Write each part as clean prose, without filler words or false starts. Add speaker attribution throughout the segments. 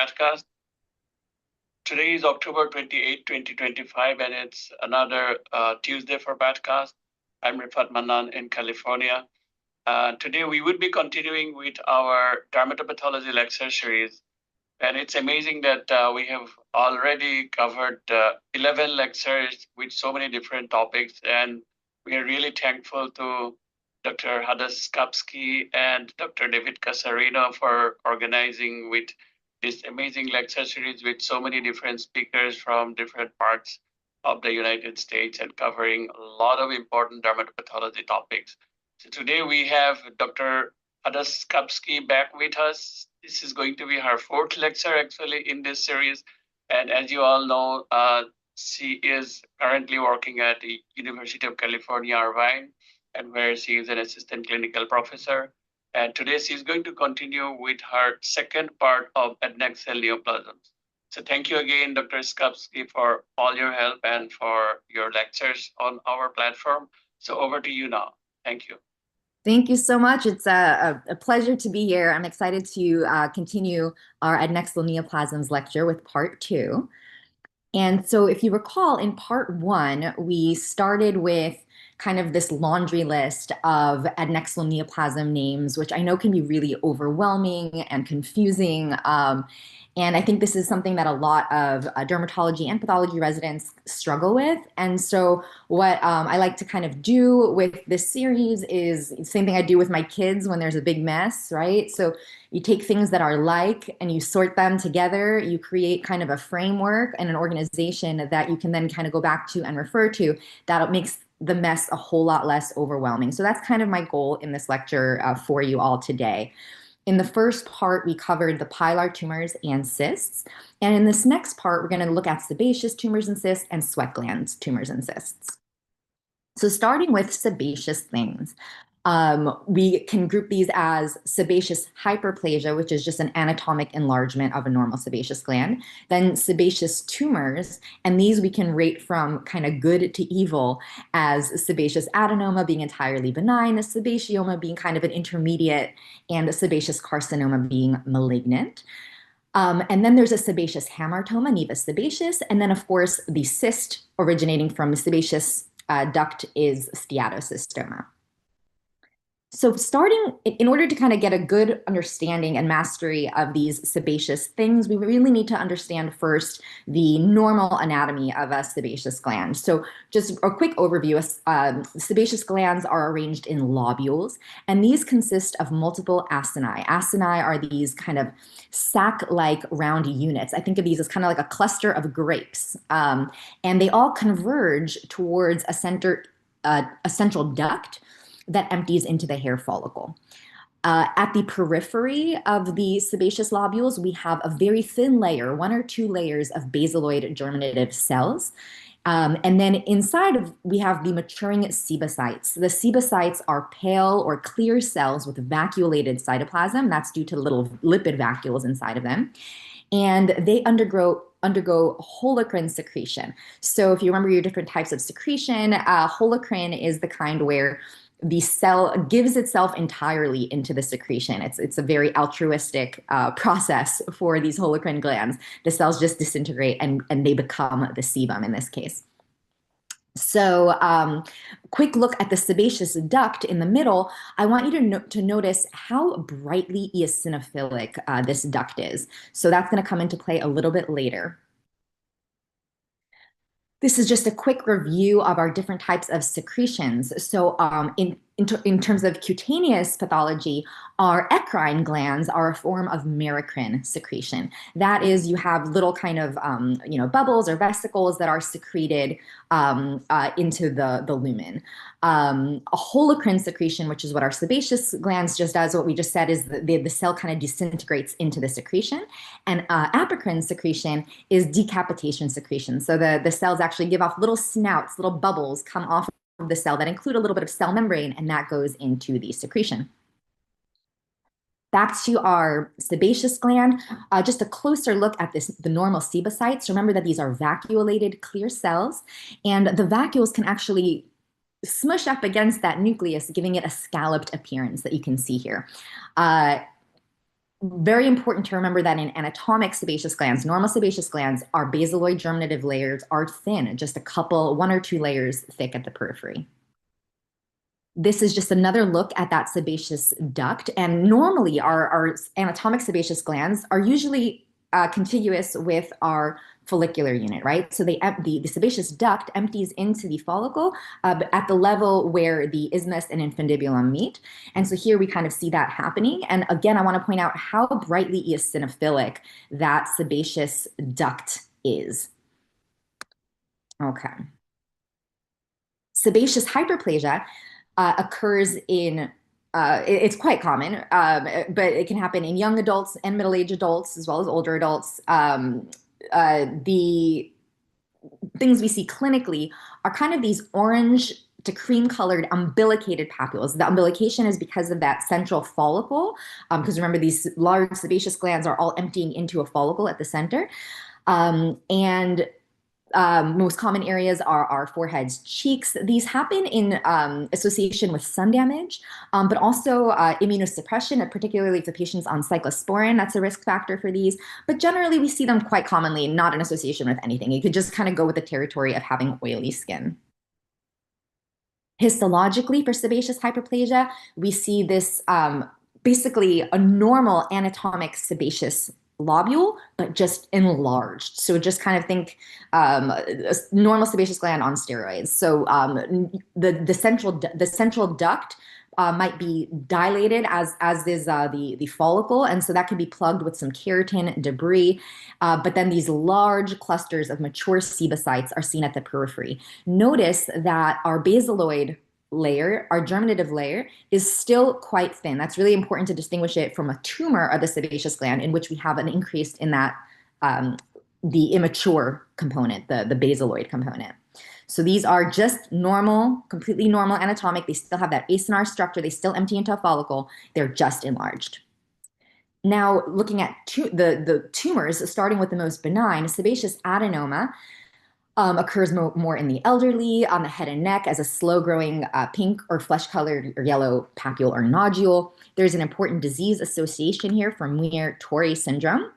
Speaker 1: podcast. Today is October 28, 2025, and it's another Tuesday for podcast. I'm Rifat Manan in California. Today we would be continuing with our dermatopathology lecture series. And it's amazing that we have already covered 11 lectures with so many different topics. And we are really thankful to Dr. Hadas Skupsky and Dr. David Casarino for organizing with this amazing lecture series with so many different speakers from different parts of the United States and covering a lot of important dermatopathology topics. So today we have Dr. Hadas Skupsky back with us. This is going to be her fourth lecture actually in this series. And as you all know, she is currently working at the University of California, Irvine, and where she is an assistant clinical professor. And today she's going to continue with her second part of Adnexal Neoplasms. So thank you again, Dr. Skupsky, for all your help and for your lectures on our platform. So over to you now. Thank you.
Speaker 2: Thank you so much. It's a pleasure to be here. I'm excited to continue our Adnexal Neoplasms lecture with part 2. And so if you recall, in part 1, we started with kind of this laundry list of adnexal neoplasm names, which I know can be really overwhelming and confusing. And I think this is something that a lot of dermatology and pathology residents struggle with. And so what I like to kind of do with this series is the same thing I do with my kids when there's a big mess, right? So you take things that are alike and you sort them together. You create kind of a framework and an organization that you can then kind of go back to and refer to that makes the mess a whole lot less overwhelming. So that's kind of my goal in this lecture for you all today. In the first part, we covered the pilar tumors and cysts. And in this next part, we're going to look at sebaceous tumors and cysts and sweat glands tumors and cysts. So starting with sebaceous things, we can group these as sebaceous hyperplasia, which is just an anatomic enlargement of a normal sebaceous gland, then sebaceous tumors, and these we can rate from kind of good to evil as sebaceous adenoma being entirely benign, a sebaceoma being kind of an intermediate, and a sebaceous carcinoma being malignant. And then there's a sebaceous hamartoma, Nevus sebaceous, and then of course the cyst originating from the sebaceous duct is Steatocystoma. So starting, in order to kind of get a good understanding and mastery of these sebaceous things, we really need to understand first the normal anatomy of a sebaceous gland. So just a quick overview, sebaceous glands are arranged in lobules, and these consist of multiple acini. Acini are these kind of sac-like round units. I think of these as kind of like a cluster of grapes, and they all converge towards a central duct that empties into the hair follicle. At the periphery of the sebaceous lobules, we have a very thin layer, 1 or 2 layers of basaloid germinative cells. And then inside we have the maturing sebacites. The sebacites are pale or clear cells with vacuolated cytoplasm. That's due to little lipid vacuoles inside of them. And they undergo holocrine secretion. So if you remember your different types of secretion, holocrine is the kind where the cell gives itself entirely into the secretion. It's a very altruistic process for these holocrine glands. The cells just disintegrate and they become the sebum in this case. So quick look at the sebaceous duct in the middle. I want you to notice how brightly eosinophilic this duct is. So that's going to come into play a little bit later. This is just a quick review of our different types of secretions. So in terms of cutaneous pathology, our eccrine glands are a form of merocrine secretion. That is, you have little kind of bubbles or vesicles that are secreted into the lumen. A holocrine secretion, which is what our sebaceous glands just does, what we just said is the cell kind of disintegrates into the secretion. And apocrine secretion is decapitation secretion. So the cells actually give off little snouts, little bubbles come off of the cell that include a little bit of cell membrane, and that goes into the secretion. Back to our sebaceous gland, just a closer look at the normal sebacites. Remember that these are vacuolated clear cells, and the vacuoles can actually smush up against that nucleus, giving it a scalloped appearance that you can see here. very important to remember that in anatomic sebaceous glands, normal sebaceous glands, our basaloid germinative layers are thin, just a couple, 1 or 2 layers thick at the periphery. This is just another look at that sebaceous duct. And normally our anatomic sebaceous glands are usually contiguous with our follicular unit, right? So the sebaceous duct empties into the follicle at the level where the isthmus and infundibulum meet. And so here we kind of see that happening. And again, I want to point out how brightly eosinophilic that sebaceous duct is. Okay. Sebaceous hyperplasia occurs in it's quite common, but it can happen in young adults and middle-aged adults as well as older adults. The things we see clinically are kind of these orange to cream-colored umbilicated papules. The umbilication is because of that central follicle, because remember, these large sebaceous glands are all emptying into a follicle at the center. Most common areas are our foreheads, cheeks. These happen in association with sun damage, but also immunosuppression, particularly for patients on cyclosporin. That's a risk factor for these. But generally, we see them quite commonly, not in association with anything. You could just kind of go with the territory of having oily skin. Histologically, for sebaceous hyperplasia, we see this basically a normal anatomic sebaceous lobule, but just enlarged. So just kind of think a normal sebaceous gland on steroids. So the central duct might be dilated as is the follicle, and so that can be plugged with some keratin debris. But then these large clusters of mature sebacites are seen at the periphery. Notice that our basaloid layer, our germinative layer, is still quite thin. That's really important to distinguish it from a tumor of the sebaceous gland, in which we have an increase in that the immature component, the basaloid component. So these are just normal, completely normal anatomic. They still have that acinar structure. They still empty into a follicle. They're just enlarged. Now, looking at the tumors, starting with the most benign, sebaceous adenoma occurs more in the elderly, on the head and neck as a slow-growing pink or flesh-colored or yellow papule or nodule. There's an important disease association here for Muir-Torre syndrome.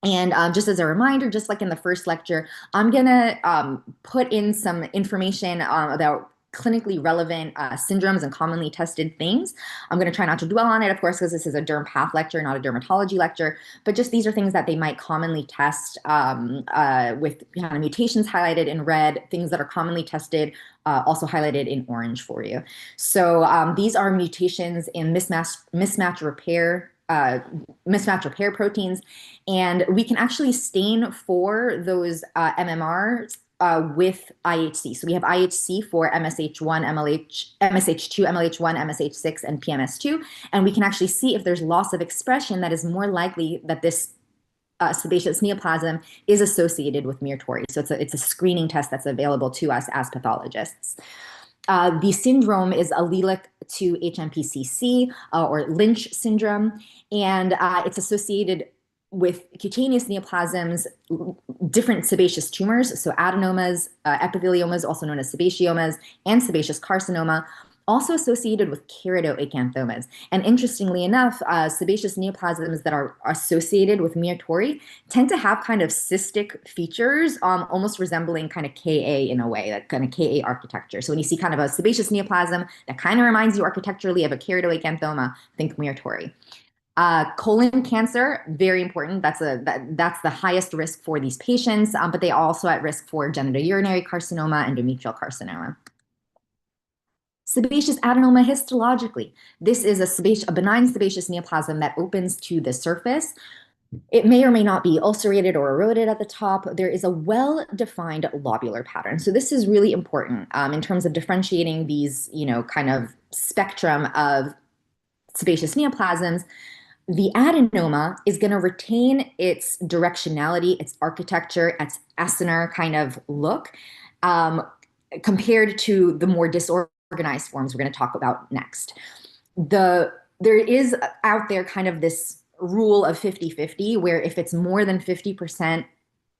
Speaker 2: And just as a reminder, just like in the first lecture, I'm going to put in some information about clinically relevant syndromes and commonly tested things. I'm going to try not to dwell on it, of course, because this is a derm path lecture, not a dermatology lecture, but just these are things that they might commonly test with kind of mutations highlighted in red, things that are commonly tested also highlighted in orange for you. So these are mutations in mismatch repair proteins, and we can actually stain for those MMRs with IHC. So we have IHC for MSH1, MSH2, MLH1, MSH6, and PMS2, and we can actually see if there's loss of expression that is more likely that this sebaceous neoplasm is associated with Muir-Torre. So it's a screening test that's available to us as pathologists. The syndrome is allelic to HMPCC or Lynch syndrome, and it's associated with cutaneous neoplasms, different sebaceous tumors, so adenomas, epitheliomas, also known as sebaceomas, and sebaceous carcinoma, also associated with keratoacanthomas. And interestingly enough, sebaceous neoplasms that are associated with Muir-Torre tend to have kind of cystic features, almost resembling kind of Ka in a way, that kind of Ka architecture. So when you see kind of a sebaceous neoplasm that kind of reminds you architecturally of a keratoacanthoma, think Muir-Torre. Colon cancer, very important. That's the highest risk for these patients, but they are also at risk for genitourinary carcinoma, endometrial carcinoma. Sebaceous adenoma histologically. This is a benign sebaceous neoplasm that opens to the surface. It may or may not be ulcerated or eroded at the top. There is a well-defined lobular pattern. So this is really important in terms of differentiating these, kind of spectrum of sebaceous neoplasms. The adenoma is going to retain its directionality, its architecture, its acinar kind of look, compared to the more disorganized forms we're going to talk about next. There is out there kind of this rule of 50-50, where if it's more than 50%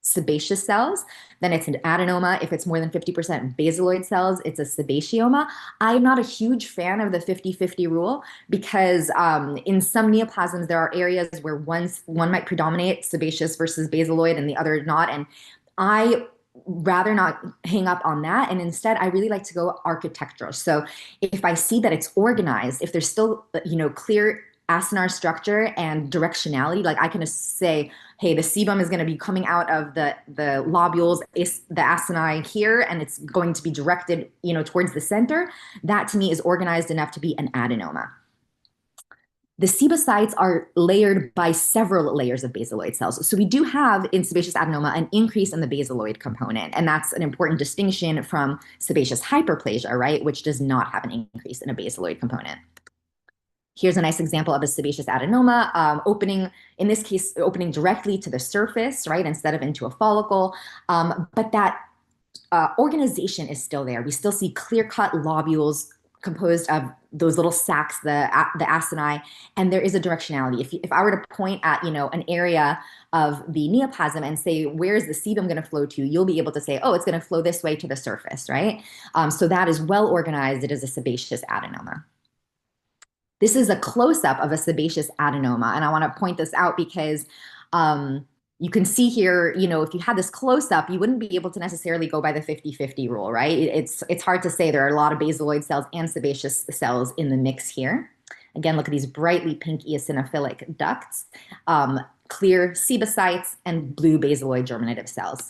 Speaker 2: sebaceous cells, then it's an adenoma. If it's more than 50% basaloid cells, it's a sebaceoma. I'm not a huge fan of the 50-50 rule because in some neoplasms, there are areas where one might predominate sebaceous versus basaloid and the other not. And I rather not hang up on that. And instead, I really like to go architectural. So if I see that it's organized, if there's still, clear acinar structure and directionality, like I can just say, hey, the sebum is going to be coming out of the lobules, the acini here, and it's going to be directed, towards the center. That to me is organized enough to be an adenoma. The sebacytes are layered by several layers of basaloid cells. So we do have in sebaceous adenoma an increase in the basaloid component, and that's an important distinction from sebaceous hyperplasia, right, which does not have an increase in a basaloid component. Here's a nice example of a sebaceous adenoma opening, in this case, opening directly to the surface, right, instead of into a follicle. But that organization is still there. We still see clear-cut lobules composed of those little sacs, the acini, and there is a directionality. If I were to point at, an area of the neoplasm and say, where's the sebum going to flow to, you'll be able to say, oh, it's going to flow this way to the surface, right? So that is well organized. It is a sebaceous adenoma. This is a close-up of a sebaceous adenoma, and I want to point this out because you can see here, if you had this close-up, you wouldn't be able to necessarily go by the 50-50 rule, right? It's hard to say. There are a lot of basaloid cells and sebaceous cells in the mix here. Again, look at these brightly pink eosinophilic ducts, clear sebacytes, and blue basaloid germinative cells.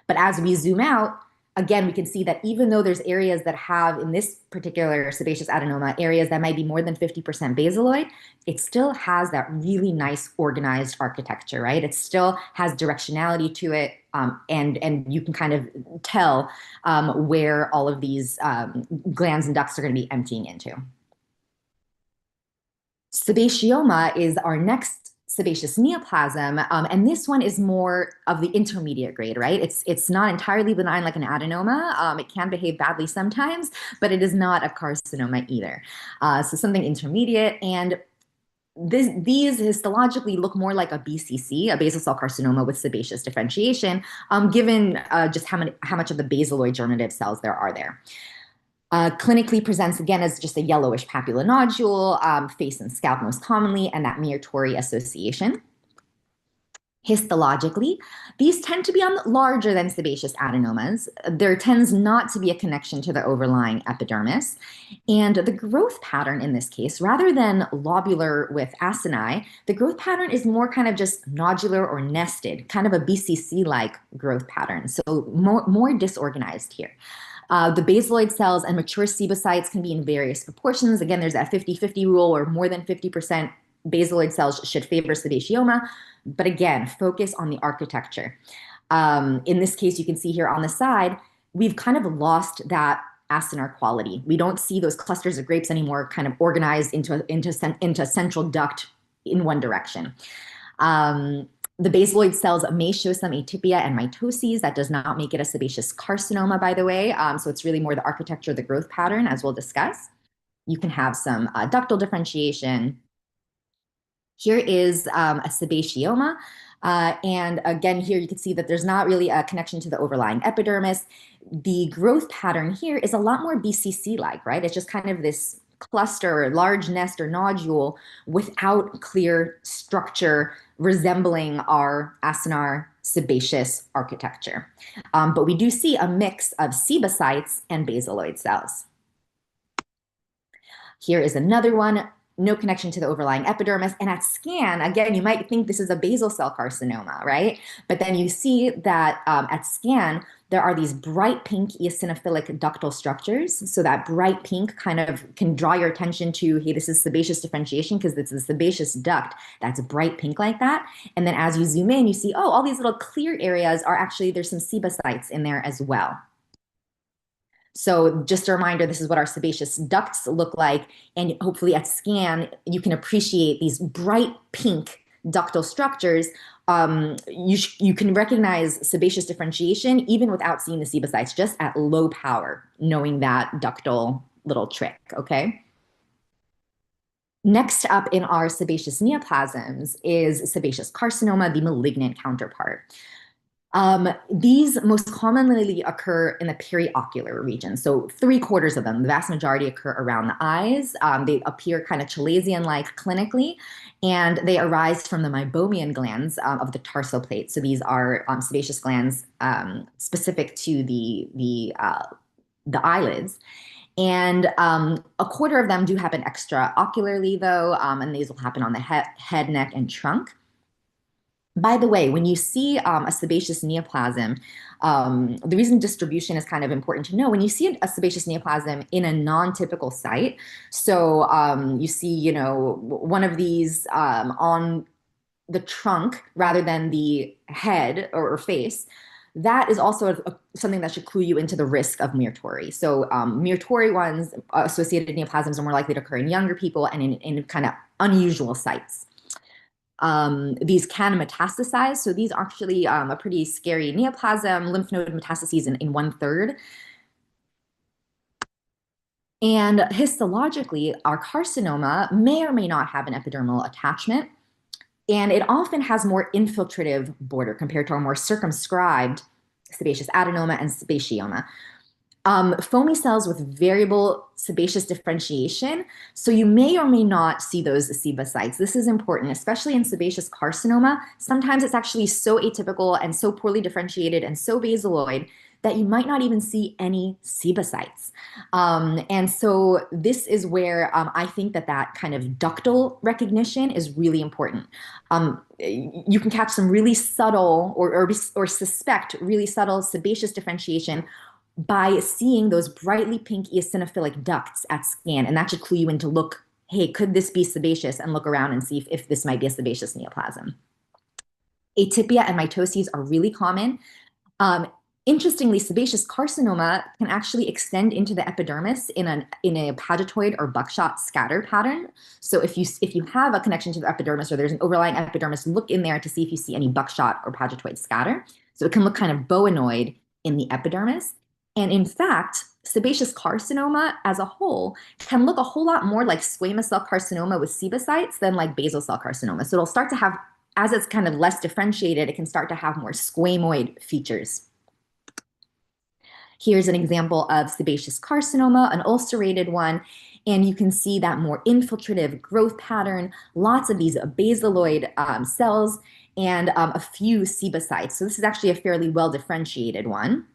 Speaker 2: But as we zoom out, again, we can see that even though there's areas that have, in this particular sebaceous adenoma, areas that might be more than 50% basaloid, it still has that really nice organized architecture, right? It still has directionality to it, and you can kind of tell where all of these glands and ducts are going to be emptying into. Sebaceoma is our next sebaceous neoplasm, and this one is more of the intermediate grade, right? It's not entirely benign like an adenoma. It can behave badly sometimes, but it is not a carcinoma either. So something intermediate, and these histologically look more like a BCC, a basal cell carcinoma with sebaceous differentiation, given just how much of the basaloid germinative cells there are there. Clinically presents again as just a yellowish papilla nodule, face and scalp most commonly, and that Muratori association. Histologically, these tend to be larger than sebaceous adenomas. There tends not to be a connection to the overlying epidermis. And the growth pattern in this case, rather than lobular with acini, the growth pattern is more kind of just nodular or nested, kind of a BCC-like growth pattern. So more disorganized here. The basaloid cells and mature sebacytes can be in various proportions. Again, there's that 50-50 rule where more than 50% basaloid cells should favor sebaceoma. But again, focus on the architecture. In this case, you can see here on the side, we've kind of lost that acinar quality. We don't see those clusters of grapes anymore kind of organized into a central duct in one direction. The basaloid cells may show some atypia and mitoses. That does not make it a sebaceous carcinoma, by the way. So it's really more the architecture, the growth pattern, as we'll discuss. You can have some ductal differentiation. Here is a sebaceoma. And again, here you can see that there's not really a connection to the overlying epidermis. The growth pattern here is a lot more BCC-like, right? It's just kind of this cluster, large nest or nodule without clear structure resembling our acinar sebaceous architecture. But we do see a mix of sebacytes and basaloid cells. Here is another one, no connection to the overlying epidermis. And at scan, again, you might think this is a basal cell carcinoma, right? But then you see that at scan, there are these bright pink eosinophilic ductal structures. So that bright pink kind of can draw your attention to, hey, this is sebaceous differentiation because it's a sebaceous duct that's bright pink like that. And then as you zoom in, you see, oh, all these little clear areas are actually, there's some sebacytes in there as well. So just a reminder, this is what our sebaceous ducts look like. And hopefully at scan, you can appreciate these bright pink ductal structures. You can recognize sebaceous differentiation even without seeing the sebacytes, just at low power, knowing that ductal little trick, okay? Next up in our sebaceous neoplasms is sebaceous carcinoma, the malignant counterpart. These most commonly occur in the periocular region. So 3/4 of them, the vast majority occur around the eyes. They appear kind of Chalazion-like clinically, and they arise from the meibomian glands of the tarsal plate. So these are sebaceous glands specific to the eyelids. And 1/4 of them do happen extraocularly, though, and these will happen on the head, neck, and trunk. By the way, when you see a sebaceous neoplasm, the reason distribution is kind of important to know, when you see a sebaceous neoplasm in a non-typical site, so you see, one of these on the trunk rather than the head or face, that is also something that should clue you into the risk of Muratori. So Muratori ones, associated neoplasms, are more likely to occur in younger people and in kind of unusual sites. These can metastasize. So these are actually a pretty scary neoplasm, lymph node metastases in 1/3. And histologically, our carcinoma may or may not have an epidermal attachment. And it often has more infiltrative border compared to our more circumscribed sebaceous adenoma and sebaceoma. Foamy cells with variable sebaceous differentiation. So you may or may not see those sebacites. This is important, especially in sebaceous carcinoma. Sometimes it's actually so atypical and so poorly differentiated and so basaloid that you might not even see any sebacites. And so this is where I think that kind of ductal recognition is really important. You can catch some really subtle or suspect really subtle sebaceous differentiation by seeing those brightly pink eosinophilic ducts at scan, and that should clue you in to look, hey, could this be sebaceous, and look around and see if this might be a sebaceous neoplasm. Atypia and mitoses are really common. Interestingly, sebaceous carcinoma can actually extend into the epidermis in a pagetoid or buckshot scatter pattern. So if you have a connection to the epidermis or there's an overlying epidermis, look in there to see if you see any buckshot or pagetoid scatter. So it can look kind of boanoid in the epidermis. And in fact, sebaceous carcinoma as a whole can look a whole lot more like squamous cell carcinoma with sebacites than like basal cell carcinoma. So it'll start to have, as it's kind of less differentiated, it can start to have more squamoid features. Here's an example of sebaceous carcinoma, an ulcerated one, and you can see that more infiltrative growth pattern, lots of these basaloid cells, and a few sebacites. So this is actually a fairly well-differentiated one.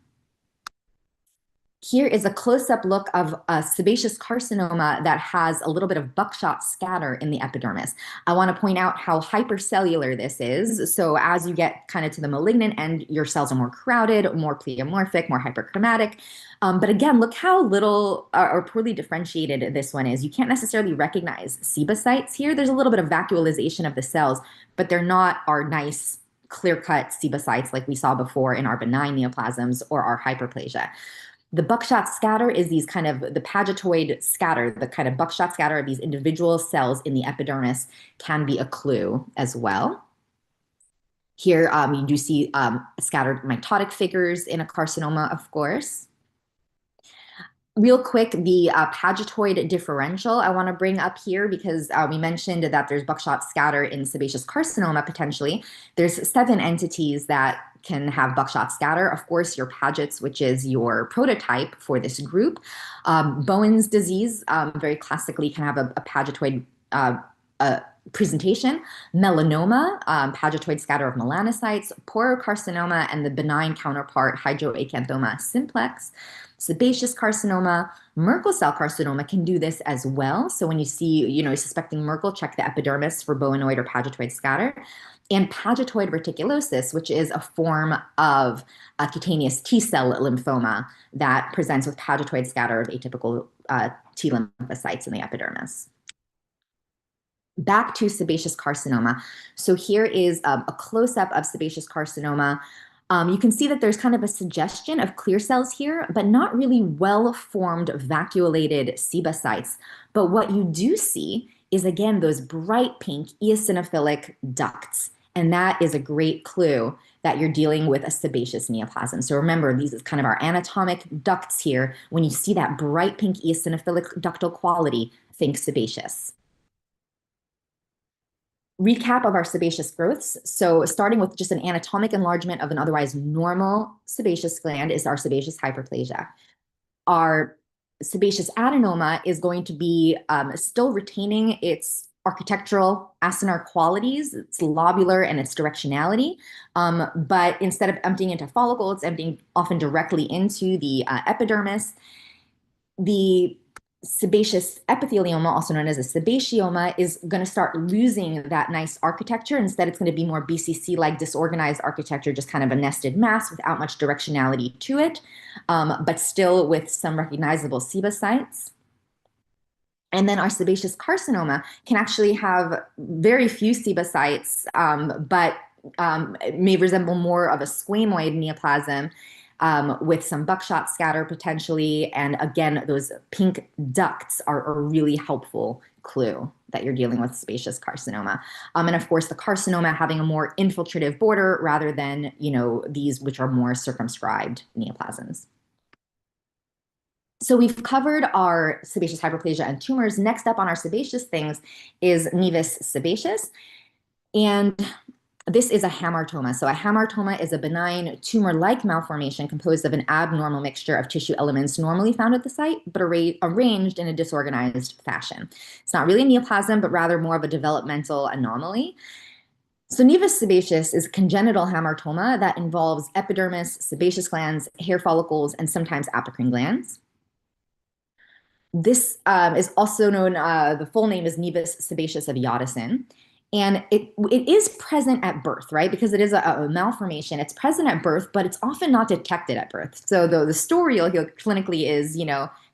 Speaker 2: Here is a close-up look of a sebaceous carcinoma that has a little bit of buckshot scatter in the epidermis. I want to point out how hypercellular this is. So as you get kind of to the malignant end, your cells are more crowded, more pleomorphic, more hyperchromatic. But again, look how little or poorly differentiated this one is. You can't necessarily recognize sebacites here. There's a little bit of vacuolization of the cells, but they're not our nice clear-cut sebacites like we saw before in our benign neoplasms or our hyperplasia. The buckshot scatter is these kind of the pagetoid scatter, the kind of buckshot scatter of these individual cells in the epidermis can be a clue as well. Here you do see scattered mitotic figures in a carcinoma, of course. Real quick, the pagetoid differential I want to bring up here because we mentioned that there's buckshot scatter in sebaceous carcinoma potentially. There's 7 entities that can have buckshot scatter. Of course, your Paget's, which is your prototype for this group. Bowen's disease, very classically, can have a pagetoid presentation. Melanoma, pagetoid scatter of melanocytes. Porocarcinoma, and the benign counterpart, hydroacanthoma simplex. Sebaceous carcinoma, Merkel cell carcinoma can do this as well. So when you see, suspecting Merkel, check the epidermis for boanoid or pagetoid scatter. And pagetoid reticulosis, which is a form of cutaneous T-cell lymphoma that presents with pagetoid scatter of atypical T lymphocytes in the epidermis. Back to sebaceous carcinoma. So here is a close-up of sebaceous carcinoma. You can see that there's kind of a suggestion of clear cells here, but not really well-formed vacuolated sebacites. But what you do see is, again, those bright pink eosinophilic ducts. And that is a great clue that you're dealing with a sebaceous neoplasm. So remember, these is kind of our anatomic ducts here. When you see that bright pink eosinophilic ductal quality, think sebaceous. recap of our sebaceous growths. So starting with just an anatomic enlargement of an otherwise normal sebaceous gland is our sebaceous hyperplasia. Our sebaceous adenoma is going to be still retaining its architectural acinar qualities, its lobular and its directionality. But instead of emptying into follicle, it's emptying often directly into the epidermis. The sebaceous epithelioma, also known as a sebaceoma, is going to start losing that nice architecture. Instead, it's going to be more BCC-like disorganized architecture, just kind of a nested mass without much directionality to it, but still with some recognizable sebocytes. And then our sebaceous carcinoma can actually have very few sebocytes, but may resemble more of a squamoid neoplasm, with some buckshot scatter potentially. And again, those pink ducts are a really helpful clue that you're dealing with sebaceous carcinoma. And of course, the carcinoma having a more infiltrative border rather than, these which are more circumscribed neoplasms. So we've covered our sebaceous hyperplasia and tumors. Next up on our sebaceous things is Nevus sebaceous. And this is a hamartoma. So a hamartoma is a benign tumor-like malformation composed of an abnormal mixture of tissue elements normally found at the site, but arranged in a disorganized fashion. It's not really a neoplasm, but rather more of a developmental anomaly. So Nevus sebaceous is a congenital hamartoma that involves epidermis, sebaceous glands, hair follicles, and sometimes apocrine glands. This is also known, the full name is Nevus sebaceous of Yodison. And it is present at birth, right? Because it is a malformation. It's present at birth, but it's often not detected at birth. So the story you'll hear clinically is,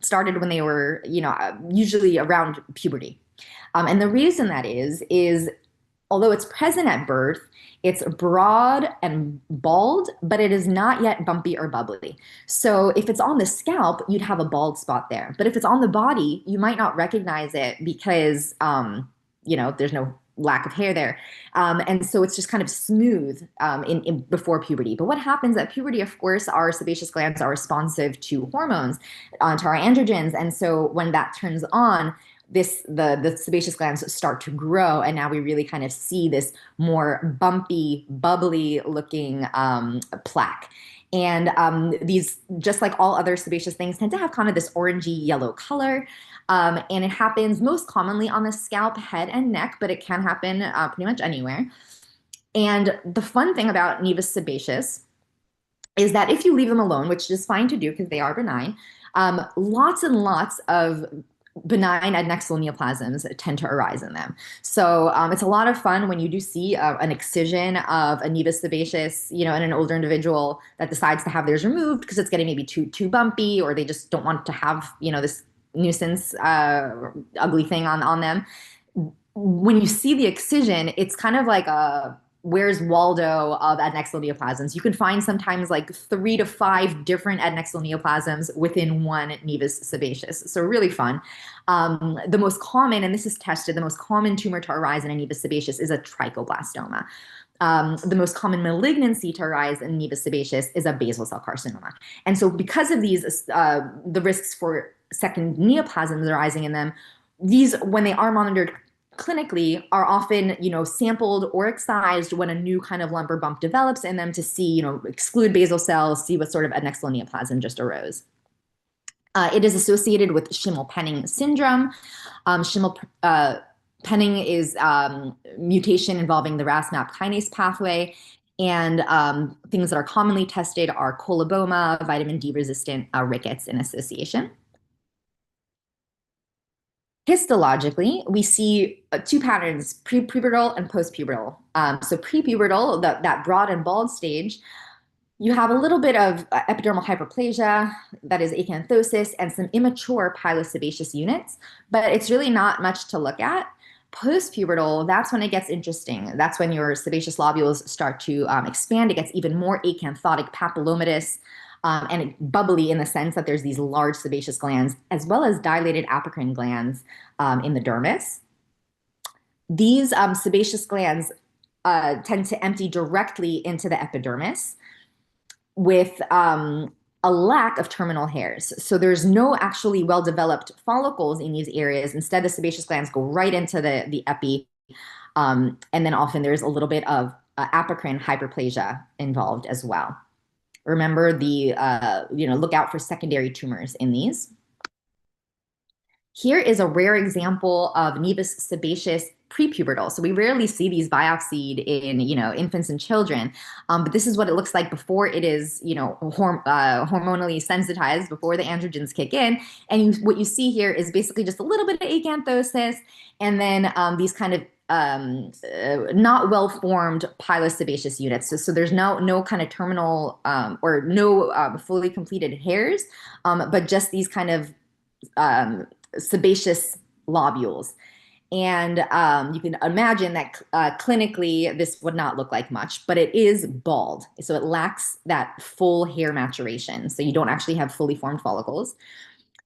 Speaker 2: started when they were, usually around puberty. And the reason that is although it's present at birth, it's broad and bald, but it is not yet bumpy or bubbly. So if it's on the scalp, you'd have a bald spot there. But if it's on the body, you might not recognize it because, there's no lack of hair there. And so it's just kind of smooth before puberty. But what happens at puberty, of course, our sebaceous glands are responsive to hormones, to our androgens. And so when that turns on, the sebaceous glands start to grow, and now we really kind of see this more bumpy, bubbly looking plaque. And these, just like all other sebaceous things, tend to have kind of this orangey yellow color. And it happens most commonly on the scalp, head, and neck, but it can happen pretty much anywhere. And the fun thing about Nevus sebaceous is that if you leave them alone, which is fine to do because they are benign, lots and lots of benign adnexal neoplasms tend to arise in them. So it's a lot of fun when you do see an excision of a Nevus sebaceous, in an older individual that decides to have theirs removed because it's getting maybe too bumpy, or they just don't want to have, this nuisance, ugly thing on them. When you see the excision, it's kind of like a Where's Waldo of adnexal neoplasms. You can find sometimes like 3 to 5 different adnexal neoplasms within one Nevus sebaceous. So really fun. The most common, and this is tested, the most common tumor to arise in a Nevus sebaceous is a trichoblastoma. The most common malignancy to arise in Nevus sebaceous is a basal cell carcinoma. And so because of these, the risks for second neoplasms arising in them, these, when they are monitored clinically, are often, sampled or excised when a new kind of lump or bump develops in them to see, exclude basal cells, see what sort of adnexal neoplasm just arose. It is associated with Schimmel-Penning syndrome. Penning is mutation involving the RAS-MAP kinase pathway. And things that are commonly tested are coloboma, vitamin D-resistant rickets in association. Histologically, we see 2 patterns, prepubertal and postpubertal. So prepubertal, that broad and bald stage, you have a little bit of epidermal hyperplasia, that is acanthosis, and some immature pilosebaceous units, but it's really not much to look at. Postpubertal, that's when it gets interesting. That's when your sebaceous lobules start to expand. It gets even more acanthotic, papillomatous, and bubbly in the sense that there's these large sebaceous glands, as well as dilated apocrine glands in the dermis. These sebaceous glands tend to empty directly into the epidermis with a lack of terminal hairs. So there's no actually well-developed follicles in these areas. Instead, the sebaceous glands go right into the epi. And then often there's a little bit of apocrine hyperplasia involved as well. Remember look out for secondary tumors in these. Here is a rare example of Nevus sebaceous prepubertal. So we rarely see these biopsied in, infants and children, but this is what it looks like before it is, hormonally sensitized, before the androgens kick in. And what you see here is basically just a little bit of acanthosis, and then these kind of not well-formed pilosebaceous units. So there's no kind of terminal or no fully completed hairs, but just these kind of sebaceous lobules. And you can imagine that clinically this would not look like much, but it is bald. So it lacks that full hair maturation. So you don't actually have fully formed follicles.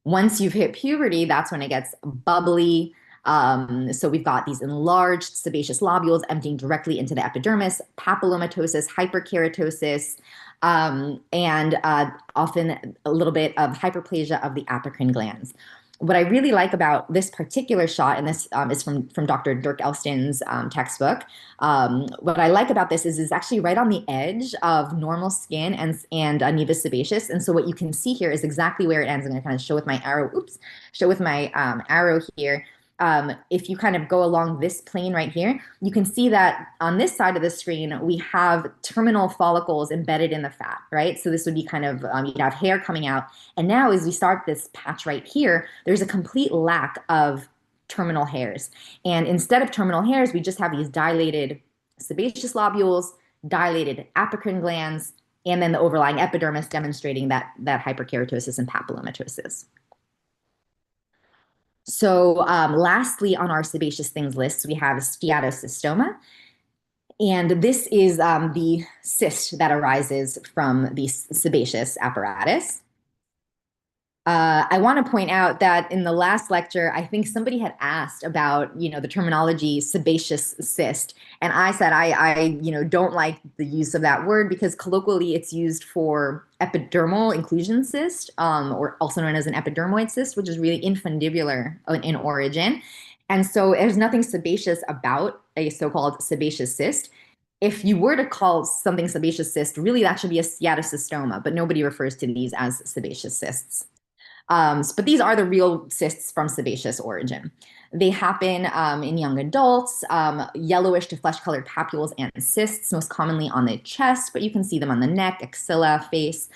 Speaker 2: Once you've hit puberty, that's when it gets bubbly. So we've got these enlarged sebaceous lobules emptying directly into the epidermis, papillomatosis, hyperkeratosis, and often a little bit of hyperplasia of the apocrine glands. What I really like about this particular shot, and this is from Dr. Dirk Elston's textbook, what I like about this is it's actually right on the edge of normal skin and Nevus sebaceous. And so what you can see here is exactly where it ends. I'm going to kind of show with my arrow, arrow here. If you kind of go along this plane right here, you can see that on this side of the screen, we have terminal follicles embedded in the fat, right? So this would be kind of, you'd have hair coming out. And now as we start this patch right here, there's a complete lack of terminal hairs. And instead of terminal hairs, we just have these dilated sebaceous lobules, dilated apocrine glands, and then the overlying epidermis demonstrating that hyperkeratosis and papillomatosis. So lastly, on our sebaceous things list, we have Steatocystoma. And this is the cyst that arises from the sebaceous apparatus. I want to point out that in the last lecture, I think somebody had asked about, the terminology sebaceous cyst. And I said, I don't like the use of that word because colloquially it's used for epidermal inclusion cyst, or also known as an epidermoid cyst, which is really infundibular in origin. And so there's nothing sebaceous about a so-called sebaceous cyst. If you were to call something sebaceous cyst, really that should be a steatocystoma, but nobody refers to these as sebaceous cysts. But these are the real cysts from sebaceous origin. They happen in young adults, yellowish to flesh-colored papules and cysts, most commonly on the chest, but you can see them on the neck, axilla, face.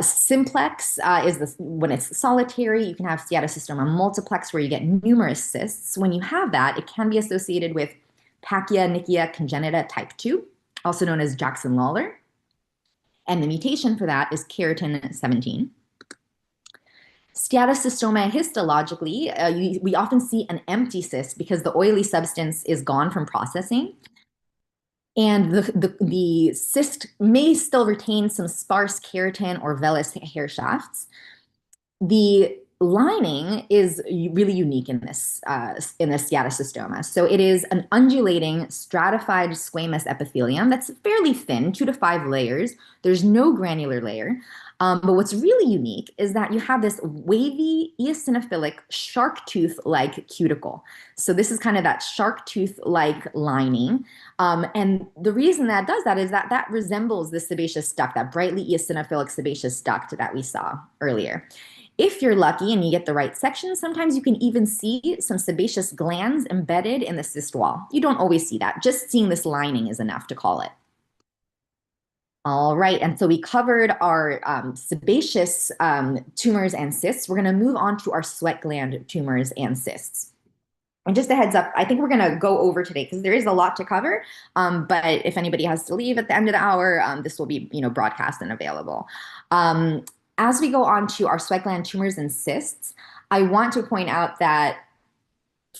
Speaker 2: Simplex is when it's solitary. You can have steatocystoma multiplex where you get numerous cysts. When you have that, it can be associated with Pachyonychia congenita type 2, also known as Jackson-Lawler. And the mutation for that is keratin 17. Steatocystoma histologically, we often see an empty cyst because the oily substance is gone from processing. And the cyst may still retain some sparse keratin or vellus hair shafts. The lining is really unique in this steatocystoma. So it is an undulating stratified squamous epithelium that's fairly thin, 2 to 5 layers. There's no granular layer. But what's really unique is that you have this wavy, eosinophilic, shark tooth-like cuticle. So this is kind of that shark tooth-like lining. And the reason that does that is that resembles the sebaceous duct, that brightly eosinophilic sebaceous duct that we saw earlier. If you're lucky and you get the right section, sometimes you can even see some sebaceous glands embedded in the cyst wall. You don't always see that. Just seeing this lining is enough to call it. All right, and so we covered our sebaceous tumors and cysts. We're going to move on to our sweat gland tumors and cysts. And just a heads up, I think we're going to go over today because there is a lot to cover. But if anybody has to leave at the end of the hour, this will be broadcast and available. As we go on to our sweat gland tumors and cysts, I want to point out that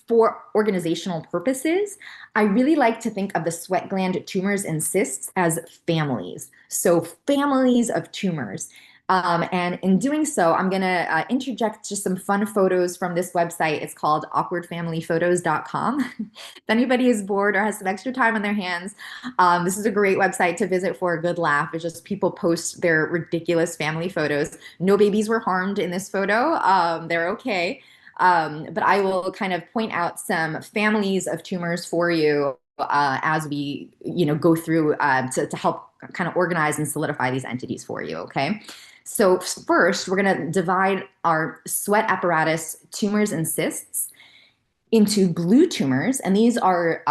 Speaker 2: for organizational purposes, I really like to think of the sweat gland tumors and cysts as families. So families of tumors. And in doing so, I'm going to interject just some fun photos from this website. It's called awkwardfamilyphotos.com. If anybody is bored or has some extra time on their hands, this is a great website to visit for a good laugh. It's just people post their ridiculous family photos. No babies were harmed in this photo. They're okay. But I will kind of point out some families of tumors for you as we, go through to help kind of organize and solidify these entities for you, okay? So first, we're going to divide our sweat apparatus tumors and cysts into blue tumors, and these are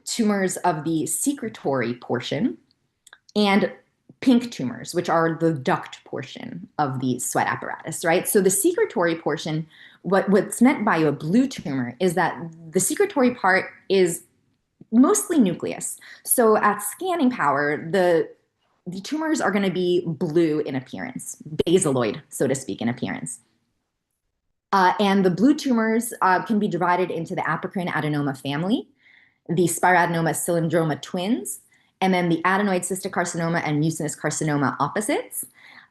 Speaker 2: tumors of the secretory portion, and pink tumors, which are the duct portion of the sweat apparatus, right? So the secretory portion, what's meant by a blue tumor is that the secretory part is mostly nucleus. So at scanning power, the tumors are going to be blue in appearance, basaloid, so to speak, in appearance. And the blue tumors can be divided into the Apocrine adenoma family, the Spiradenoma cylindroma twins, and then the Adenoid cystic carcinoma and Mucinous carcinoma opposites.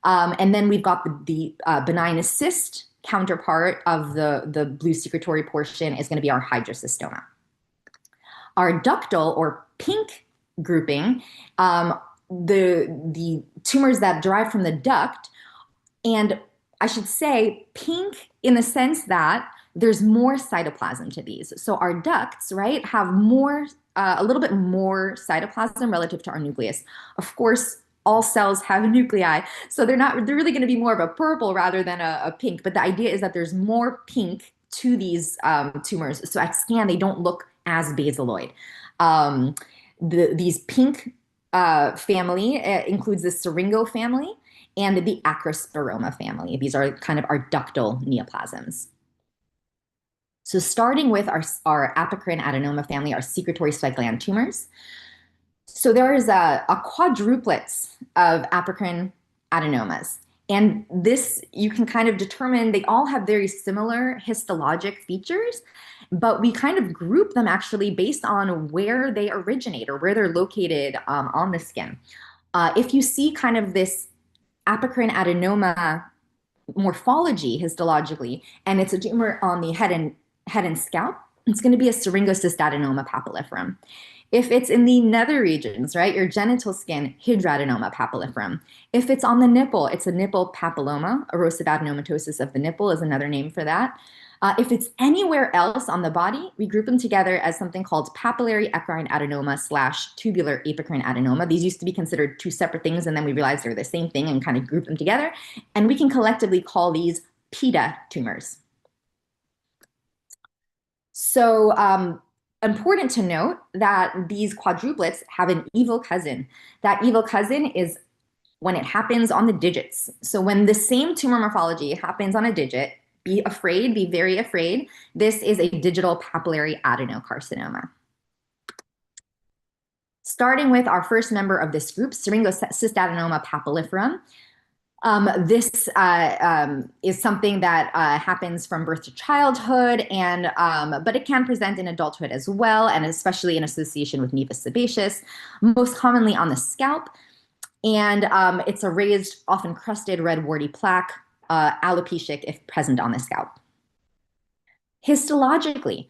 Speaker 2: And then we've got the benign cyst counterpart of the blue secretory portion is going to be our Hidrocystoma. Our ductal or pink grouping, the tumors that derive from the duct, and I should say pink in the sense that there's more cytoplasm to these. So our ducts, right, have more, a little bit more cytoplasm relative to our nucleus. Of course, all cells have nuclei, so they're really going to be more of a purple rather than a pink. But the idea is that there's more pink to these tumors. So at scan, they don't look as basaloid. These pink family includes the Syringo family and the Acrospiroma family. These are kind of our ductal neoplasms. So starting with our Apocrine adenoma family, our secretory sweat gland tumors. So there is a quadruplets of Apocrine adenomas. And this, you can kind of determine, they all have very similar histologic features, but we kind of group them actually based on where they originate or where they're located on the skin. If you see kind of this Apocrine adenoma morphology histologically, and it's a tumor on the head and scalp, it's going to be a Syringocystadenoma papilliferum. If it's in the nether regions, right, your genital skin, Hidrocystoma papilliferum. If it's on the nipple, it's a nipple papilloma. Erosive adenomatosis of the nipple is another name for that. If it's anywhere else on the body, we group them together as something called papillary ecrine adenoma / tubular apocrine adenoma. These used to be considered two separate things, and then we realized they're the same thing and kind of group them together. And we can collectively call these PETA tumors. So important to note that these quadruplets have an evil cousin. That evil cousin is when it happens on the digits. So when the same tumor morphology happens on a digit, be afraid, be very afraid. This is a digital papillary adenocarcinoma. Starting with our first member of this group, Syringocystadenoma papilliferum. This is something that happens from birth to childhood, and but it can present in adulthood as well, and especially in association with Nevus sebaceous, most commonly on the scalp. And it's a raised, often crusted red warty plaque, alopecic if present on the scalp. Histologically,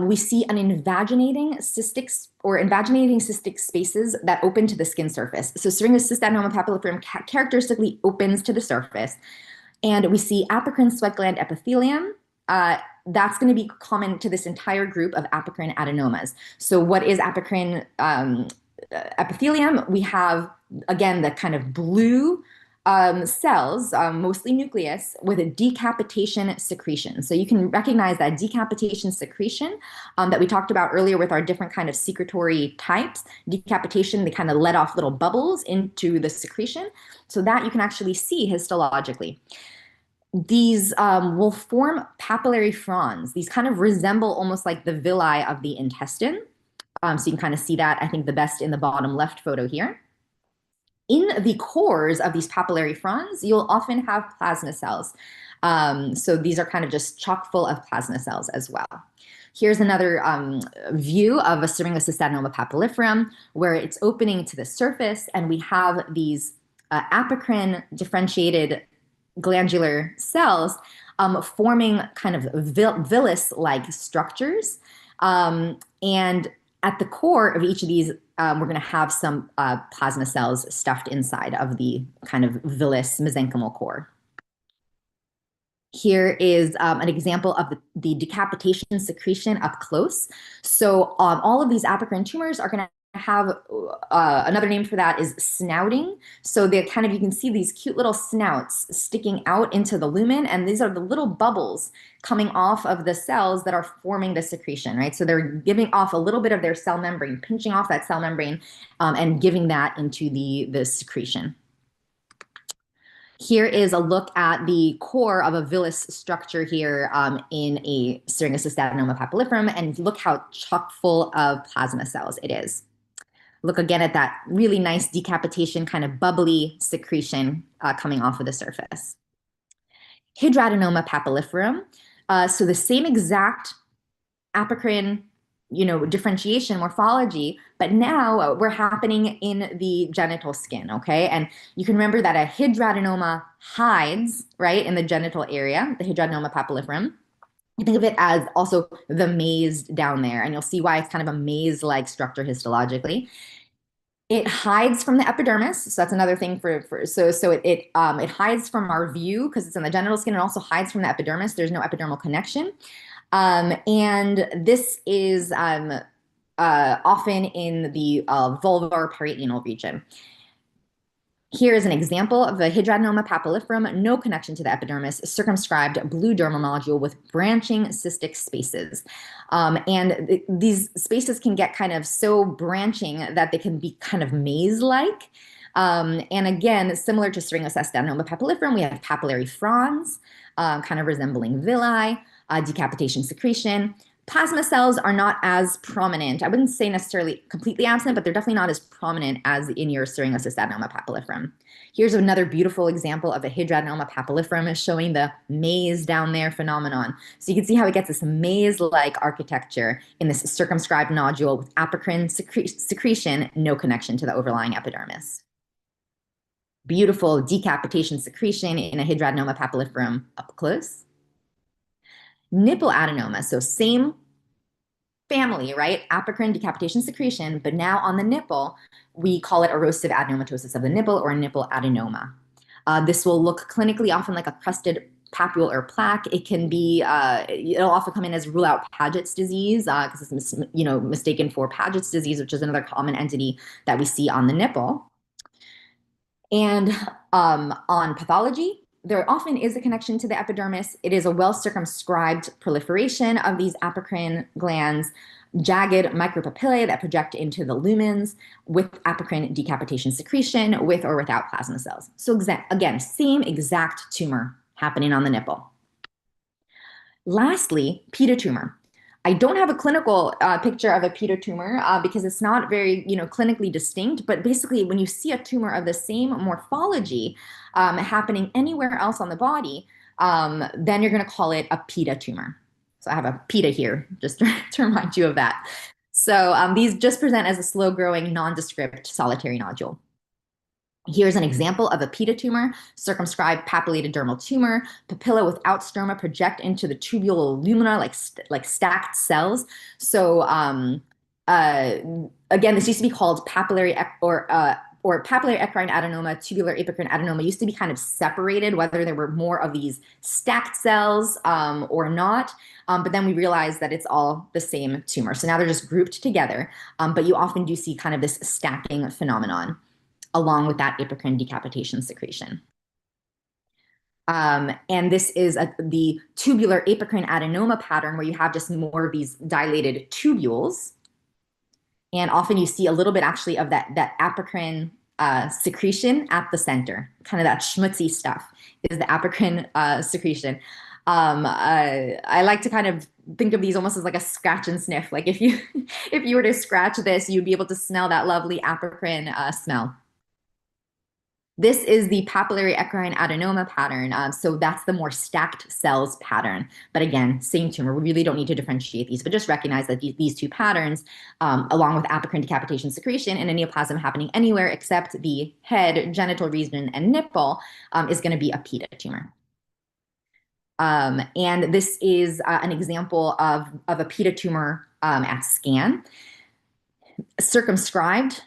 Speaker 2: we see an invaginating cystic spaces that open to the skin surface. So Syringocystadenoma papilliferum characteristically opens to the surface. And we see apocrine sweat gland epithelium. That's going to be common to this entire group of apocrine adenomas. So what is apocrine epithelium? We have, again, the kind of blue cells, mostly nucleus, with a decapitation secretion. So you can recognize that decapitation secretion that we talked about earlier with our different kind of secretory types. Decapitation, they kind of let off little bubbles into the secretion. So that you can actually see histologically. These will form papillary fronds. These kind of resemble almost like the villi of the intestine. So you can kind of see that, I think, the best in the bottom left photo here. In the cores of these papillary fronds, you'll often have plasma cells. So these are kind of just chock full of plasma cells as well. Here's another view of a Syringocystadenoma papilliferum where it's opening to the surface, and we have these apocrine differentiated glandular cells forming kind of villus-like structures. And at the core of each of these, we're going to have some plasma cells stuffed inside of the kind of villus mesenchymal core. Here is an example of the decapitation secretion up close. So all of these apocrine tumors are going to have another name for that is snouting. So they're kind of, you can see these cute little snouts sticking out into the lumen, and these are the little bubbles coming off of the cells that are forming the secretion, right? So they're giving off a little bit of their cell membrane, pinching off that cell membrane, and giving that into the secretion. Here is a look at the core of a villus structure here in a Syringocystadenoma papilliferum, and look how chock full of plasma cells it is. Look again at that really nice decapitation, kind of bubbly secretion coming off of the surface. Hidrocystoma papilliferum. So the same exact apocrine, differentiation morphology, but now we're happening in the genital skin, okay? And you can remember that a hidradenoma hides, right, in the genital area, the hidradenoma papilliferum. You think of it as also the maze down there, and you'll see why it's kind of a maze-like structure histologically. It hides from the epidermis, so that's another thing it hides from our view because it's in the genital skin, and also hides from the epidermis. There's no epidermal connection. And this is often in the vulvar perianal region. Here is an example of a hidradenoma papilliferum, no connection to the epidermis, circumscribed blue dermal nodule with branching cystic spaces. And these spaces can get kind of so branching that they can be kind of maze-like. And again, similar to Syringocystadenoma papilliferum, we have papillary fronds, kind of resembling villi, decapitation secretion. Plasma cells are not as prominent. I wouldn't say necessarily completely absent, but they're definitely not as prominent as in your Syringocystadenoma papilliferum. Here's another beautiful example of a hidradenoma papilliferum showing the maze down there phenomenon. So you can see how it gets this maze-like architecture in this circumscribed nodule with apocrine secretion, no connection to the overlying epidermis. Beautiful decapitation secretion in a hidradenoma papilliferum up close. Nipple adenoma, so same family, right? Apocrine decapitation secretion, but now on the nipple, we call it erosive adenomatosis of the nipple or nipple adenoma. This will look clinically often like a crusted papule or plaque. It can be, it'll often come in as rule out Paget's disease because it's mistaken for Paget's disease, which is another common entity that we see on the nipple. And on pathology, there often is a connection to the epidermis. It is a well-circumscribed proliferation of these apocrine glands, jagged micropapillae that project into the lumens with apocrine decapitation secretion with or without plasma cells. So again, same exact tumor happening on the nipple. Lastly, PETA tumor. I don't have a clinical picture of a PETA tumor because it's not very, clinically distinct. But basically, when you see a tumor of the same morphology happening anywhere else on the body, then you're going to call it a PETA tumor. So I have a PETA here, just to remind you of that. So these just present as a slow-growing, nondescript solitary nodule. Here's an example of a PETA tumor, circumscribed papillated dermal tumor. Papilla without stroma project into the tubular lumina like stacked cells. So again, this used to be called papillary or papillary eccrine adenoma, tubular apocrine adenoma. It used to be kind of separated, whether there were more of these stacked cells or not. But then we realized that it's all the same tumor. So now they're just grouped together. But you often do see kind of this stacking phenomenon along with that apocrine decapitation secretion. And this is the tubular apocrine adenoma pattern where you have just more of these dilated tubules. And often you see a little bit actually of that apocrine secretion at the center, kind of that schmutzy stuff is the apocrine secretion. I like to kind of think of these almost as like a scratch and sniff. Like if you were to scratch this, you'd be able to smell that lovely apocrine smell. This is the papillary eccrine adenoma pattern. So that's the more stacked cells pattern. But again, same tumor. We really don't need to differentiate these, but just recognize that these two patterns, along with apocrine decapitation secretion and a neoplasm happening anywhere except the head, genital region, and nipple, is going to be a PETA tumor. And this is an example of a PETA tumor at scan. Circumscribed,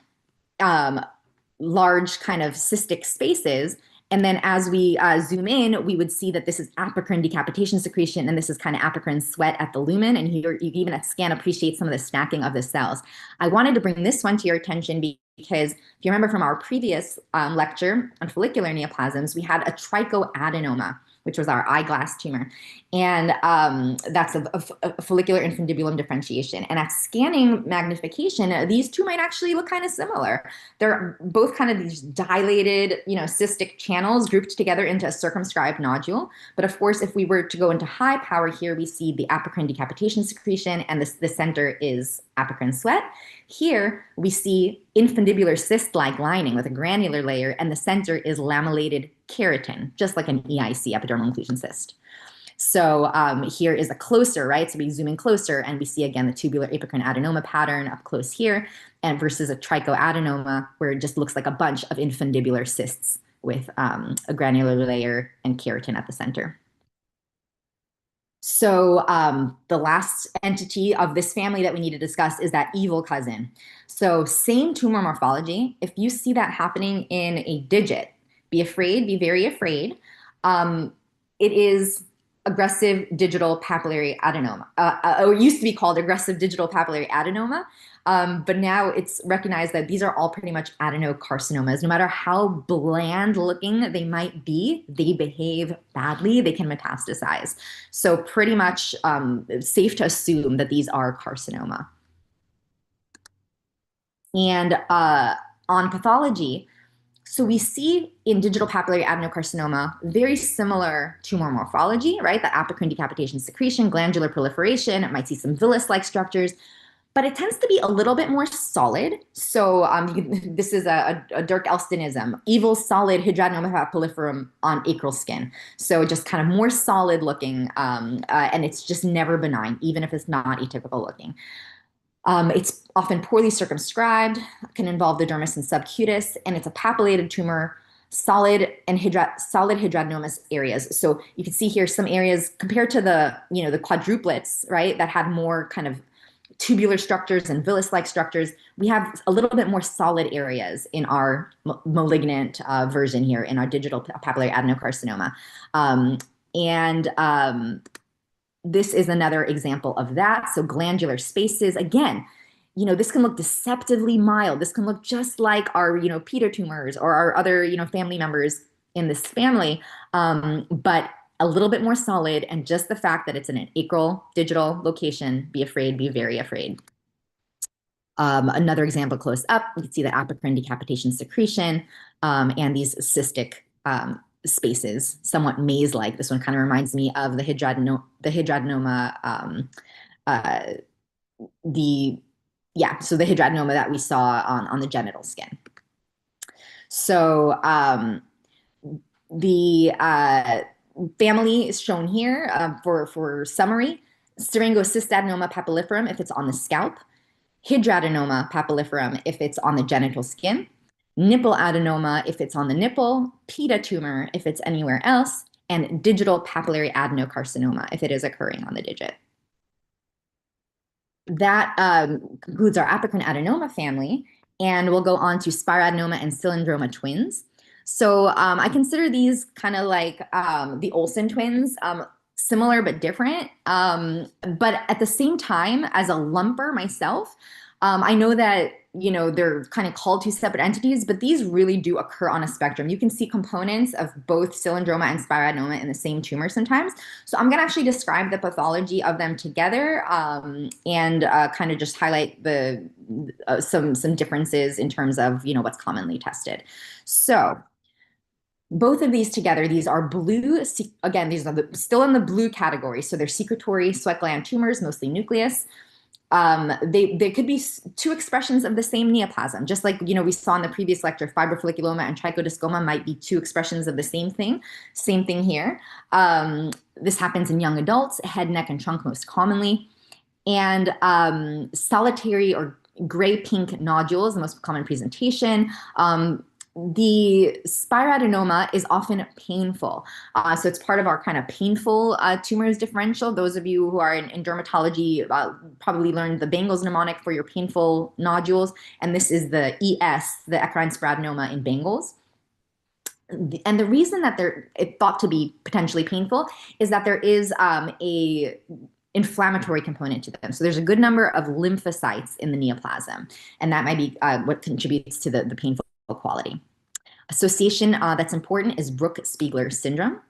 Speaker 2: large kind of cystic spaces, And then as we zoom in, we would see that this is apocrine decapitation secretion, and this is kind of apocrine sweat at the lumen. And here you can even at scan appreciate some of the stacking of the cells. I wanted to bring this one to your attention because if you remember from our previous lecture on follicular neoplasms, we had a trichoadenoma, which was our eyeglass tumor. And that's a follicular infundibulum differentiation. And at scanning magnification, these two might actually look kind of similar. They're both kind of these dilated, cystic channels grouped together into a circumscribed nodule. But of course, if we were to go into high power here, we see the apocrine decapitation secretion, and the center is apocrine sweat. Here, we see infundibular cyst-like lining with a granular layer, and the center is lamellated keratin, just like an EIC, epidermal inclusion cyst. So here is a closer, right? So we zoom in closer, and we see, again, the tubular apocrine adenoma pattern up close here, and versus a trichoadenoma, where it just looks like a bunch of infundibular cysts with a granular layer and keratin at the center. So the last entity of this family that we need to discuss is that evil cousin. So same tumor morphology. If you see that happening in a digit, be afraid, be very afraid. It is aggressive digital papillary adenoma, or it used to be called aggressive digital papillary adenoma. But now it's recognized that these are all pretty much adenocarcinomas. No matter how bland looking they might be, they behave badly, they can metastasize. So pretty much safe to assume that these are carcinoma. And on pathology, so we see in digital papillary adenocarcinoma very similar tumor morphology, right? The apocrine decapitation secretion, glandular proliferation, it might see some villus-like structures, but it tends to be a little bit more solid. So this is a Dirk Elstonism, evil solid hydranoma papilliferum on acral skin. So just kind of more solid looking, and it's just never benign, even if it's not atypical looking. It's often poorly circumscribed, can involve the dermis and subcutis, and it's a papillated tumor, solid hydradenomatous areas. So you can see here some areas compared to the quadruplets, right, that had more kind of tubular structures and villus-like structures. We have a little bit more solid areas in our malignant version here in our digital papillary adenocarcinoma. This is another example of that. So glandular spaces, again, this can look deceptively mild. This can look just like our, PETA tumors or our other, family members in this family, but a little bit more solid. And just the fact that it's in an acral digital location, be afraid, be very afraid. Another example close up, you can see the apocrine decapitation secretion and these cystic spaces, somewhat maze-like. This one kind of reminds me of the hydradenoma, so the hydradenoma that we saw on the genital skin. So the family is shown here for summary. Syringocystadenoma papilliferum if it's on the scalp, Hidrocystoma papilliferum if it's on the genital skin, nipple adenoma if it's on the nipple, PETA tumor if it's anywhere else, and digital papillary adenocarcinoma if it is occurring on the digit. That concludes our apocrine adenoma family, and we'll go on to Spiradenoma and cylindroma twins. So I consider these kind of like the Olsen twins, similar but different. But at the same time, as a lumper myself, I know that they're kind of called two separate entities, but these really do occur on a spectrum. You can see components of both cylindroma and spiradenoma in the same tumor sometimes. So I'm going to actually describe the pathology of them together and kind of just highlight the some differences in terms of what's commonly tested. So both of these together, these are blue. Again, these are still in the blue category. So they're secretory sweat gland tumors, mostly nucleus. They could be two expressions of the same neoplasm, just like we saw in the previous lecture. Fibrofolliculoma and trichodiscoma might be two expressions of the same thing. Same thing here. This happens in young adults, head, neck, and trunk most commonly, and solitary or gray-pink nodules, the most common presentation. The spiradenoma is often painful. So it's part of our kind of painful tumors differential. Those of you who are in dermatology probably learned the Bengals mnemonic for your painful nodules. And this is the ES, the eccrine spiradenoma in Bengals. And the reason that they're thought to be potentially painful is that there is a inflammatory component to them. So there's a good number of lymphocytes in the neoplasm, and that might be what contributes to the painful quality. Association that's important is Bruch-Spiegler syndrome.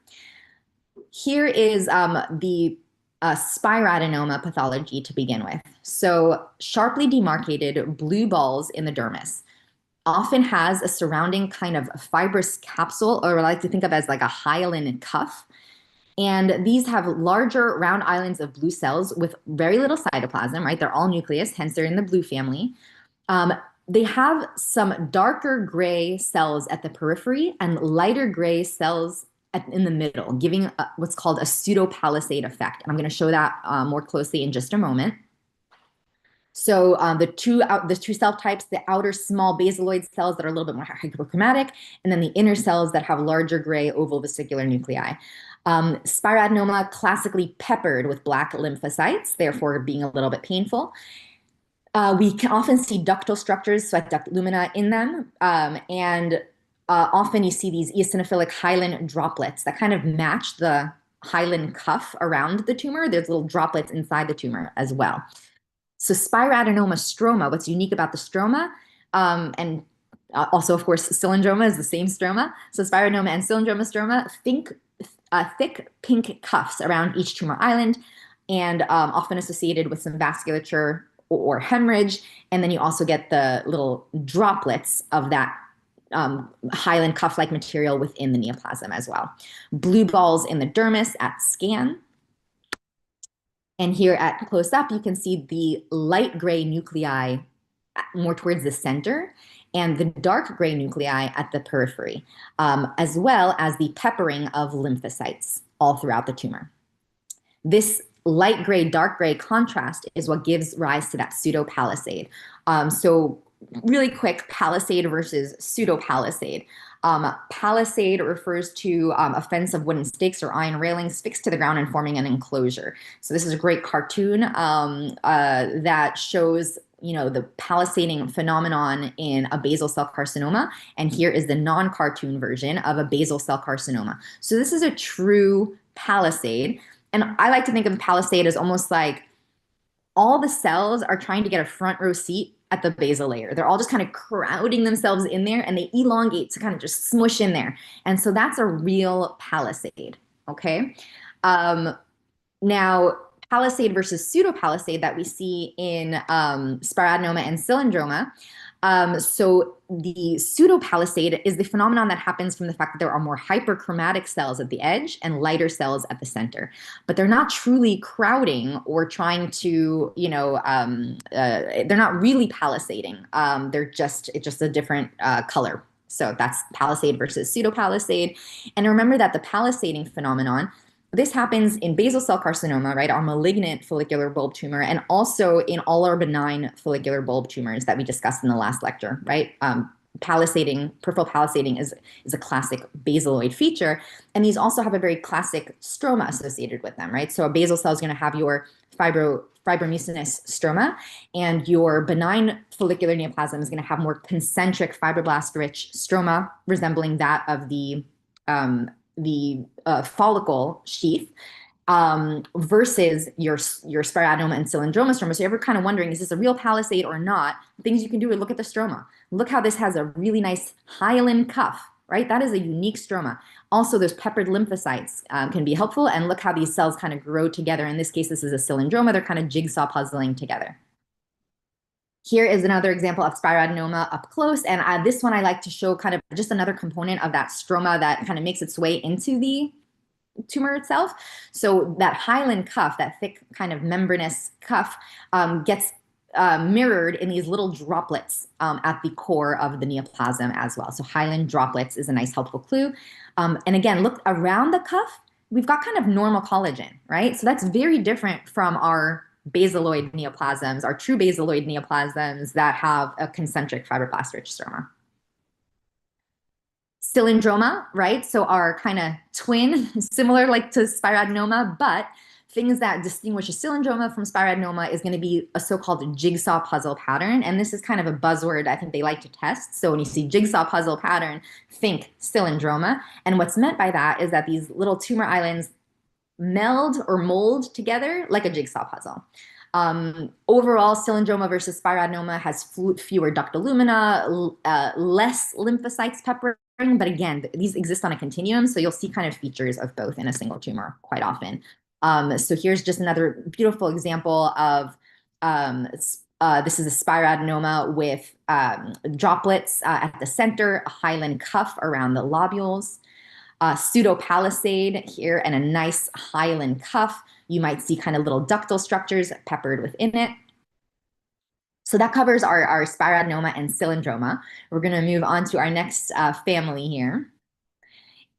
Speaker 2: Here is the Spiradenoma pathology to begin with. So sharply demarcated blue balls in the dermis, often has a surrounding kind of fibrous capsule, or what I like to think of as like a hyaline cuff. And these have larger round islands of blue cells with very little cytoplasm, right? They're all nucleus, hence they're in the blue family. They have some darker gray cells at the periphery and lighter gray cells in the middle, giving what's called a pseudopalisade effect. And I'm going to show that more closely in just a moment. So the two cell types, the outer small basaloid cells that are a little bit more hyperchromatic, and then the inner cells that have larger gray oval vesicular nuclei. Spiradenoma classically peppered with black lymphocytes, therefore being a little bit painful. We can often see ductal structures, so duct lumina in them, and often you see these eosinophilic hyaline droplets that kind of match the hyaline cuff around the tumor. There's little droplets inside the tumor as well. So Spiradenoma stroma, what's unique about the stroma, and also, of course, cylindroma is the same stroma. So Spiradenoma and cylindroma stroma, thick pink cuffs around each tumor island, and often associated with some vasculature or hemorrhage. And then you also get the little droplets of that hyaline cuff-like material within the neoplasm as well. Blue balls in the dermis at scan. And here at close up, you can see the light gray nuclei more towards the center and the dark gray nuclei at the periphery, as well as the peppering of lymphocytes all throughout the tumor. This light gray, dark gray contrast is what gives rise to that pseudopalisade. So really quick, palisade versus pseudopalisade. Palisade refers to a fence of wooden stakes or iron railings fixed to the ground and forming an enclosure. So this is a great cartoon that shows, you know, the palisading phenomenon in a basal cell carcinoma. And here is the non-cartoon version of a basal cell carcinoma. So this is a true palisade. And I like to think of palisade as almost like all the cells are trying to get a front row seat at the basal layer. They're all just kind of crowding themselves in there, and they elongate to kind of just smush in there. And so that's a real palisade, okay? Now, palisade versus pseudopalisade that we see in Spiradenoma and Syringoma. So the pseudopalisade is the phenomenon that happens from the fact that there are more hyperchromatic cells at the edge and lighter cells at the center, but they're not truly crowding or trying to, you know, they're not really palisading. It's just a different color. So that's palisade versus pseudopalisade. And remember that the palisading phenomenon, this happens in basal cell carcinoma, right, our malignant follicular bulb tumor, and also in all our benign follicular bulb tumors that we discussed in the last lecture, right? Palisading, peripheral palisading is a classic basaloid feature, and these also have a very classic stroma associated with them, right? So a basal cell is going to have your fibromucinous stroma, and your benign follicular neoplasm is going to have more concentric fibroblast-rich stroma resembling that of the follicle sheath, versus your Spiradenoma and cylindroma stroma. So you're ever kind of wondering, is this a real palisade or not? Things you can do are look at the stroma. Look how this has a really nice hyaline cuff, right? That is a unique stroma. Also, those peppered lymphocytes can be helpful. And look how these cells kind of grow together. In this case, this is a cylindroma. They're kind of jigsaw puzzling together. Here is another example of Spiradenoma up close. And this one I like to show kind of just another component of that stroma that kind of makes its way into the tumor itself. So that hyaline cuff, that thick kind of membranous cuff, gets mirrored in these little droplets at the core of the neoplasm as well. So hyaline droplets is a nice helpful clue. And again, look around the cuff, we've got kind of normal collagen, right? So that's very different from our basaloid neoplasms, our true basaloid neoplasms that have a concentric fibroblast-rich stroma. Cylindroma, right? So our kind of twin, similar like to Spiradenoma, but things that distinguish a cylindroma from spiradenoma is going to be a so-called jigsaw puzzle pattern. And this is kind of a buzzword I think they like to test. So when you see jigsaw puzzle pattern, think cylindroma. And what's meant by that is that these little tumor islands meld or mold together like a jigsaw puzzle. Overall, cylindroma versus spiradenoma has fewer ductal lumina, less lymphocytes peppering, but again, these exist on a continuum, so you'll see kind of features of both in a single tumor quite often. So here's just another beautiful example of this is a spiradenoma with droplets at the center, a hyaline cuff around the lobules, pseudopalisade here, and a nice hyaline cuff. You might see kind of little ductal structures peppered within it. So that covers our spiradenoma and cylindroma. We're going to move on to our next family here.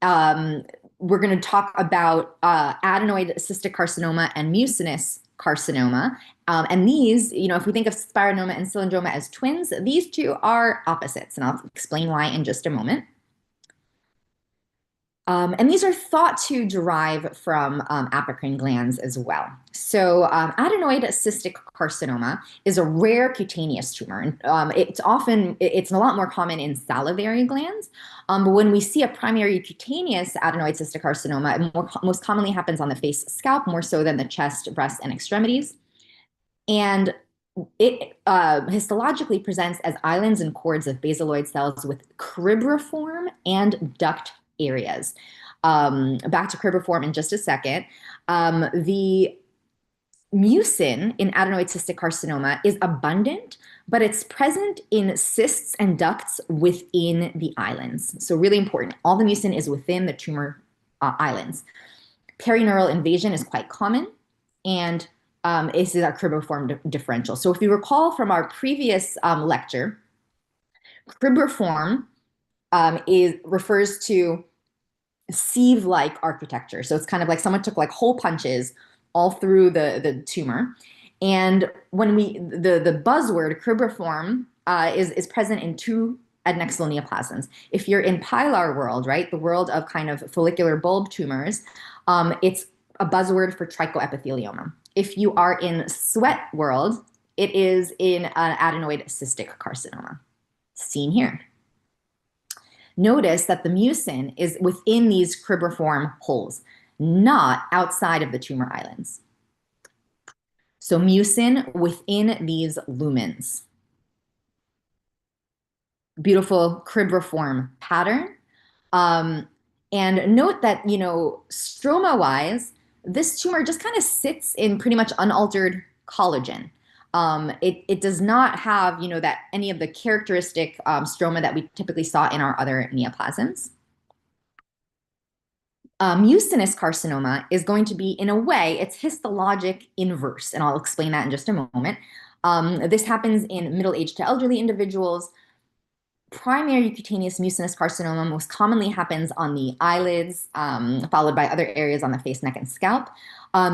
Speaker 2: We're going to talk about adenoid cystic carcinoma and mucinous carcinoma. And these, if we think of spiradenoma and cylindroma as twins, these two are opposites, and I'll explain why in just a moment. And these are thought to derive from apocrine glands as well. So adenoid cystic carcinoma is a rare cutaneous tumor. It's a lot more common in salivary glands. But when we see a primary cutaneous adenoid cystic carcinoma, it most commonly happens on the face, scalp, more so than the chest, breast, and extremities. And it histologically presents as islands and cords of basaloid cells with cribriform and duct areas. Back to cribriform in just a second. The mucin in adenoid cystic carcinoma is abundant, but it's present in cysts and ducts within the islands. So really important. All the mucin is within the tumor islands. Perineural invasion is quite common, and this is our cribriform differential. So if you recall from our previous lecture, cribriform refers to sieve-like architecture. So it's kind of like someone took like hole punches all through the tumor. And when the buzzword cribriform is present in two adnexal neoplasms. If you're in pilar world, right, the world of kind of follicular bulb tumors, it's a buzzword for trichoepithelioma. If you are in sweat world, it is in an adenoid cystic carcinoma, seen here. Notice that the mucin is within these cribriform holes, not outside of the tumor islands. So mucin within these lumens. Beautiful cribriform pattern. And note that, stroma-wise, this tumor just kind of sits in pretty much unaltered collagen. It does not have, that any of the characteristic stroma that we typically saw in our other neoplasms. Mucinous carcinoma is going to be, in a way, it's histologic inverse, and I'll explain that in just a moment. This happens in middle-aged to elderly individuals. Primary cutaneous mucinous carcinoma most commonly happens on the eyelids, followed by other areas on the face, neck, and scalp.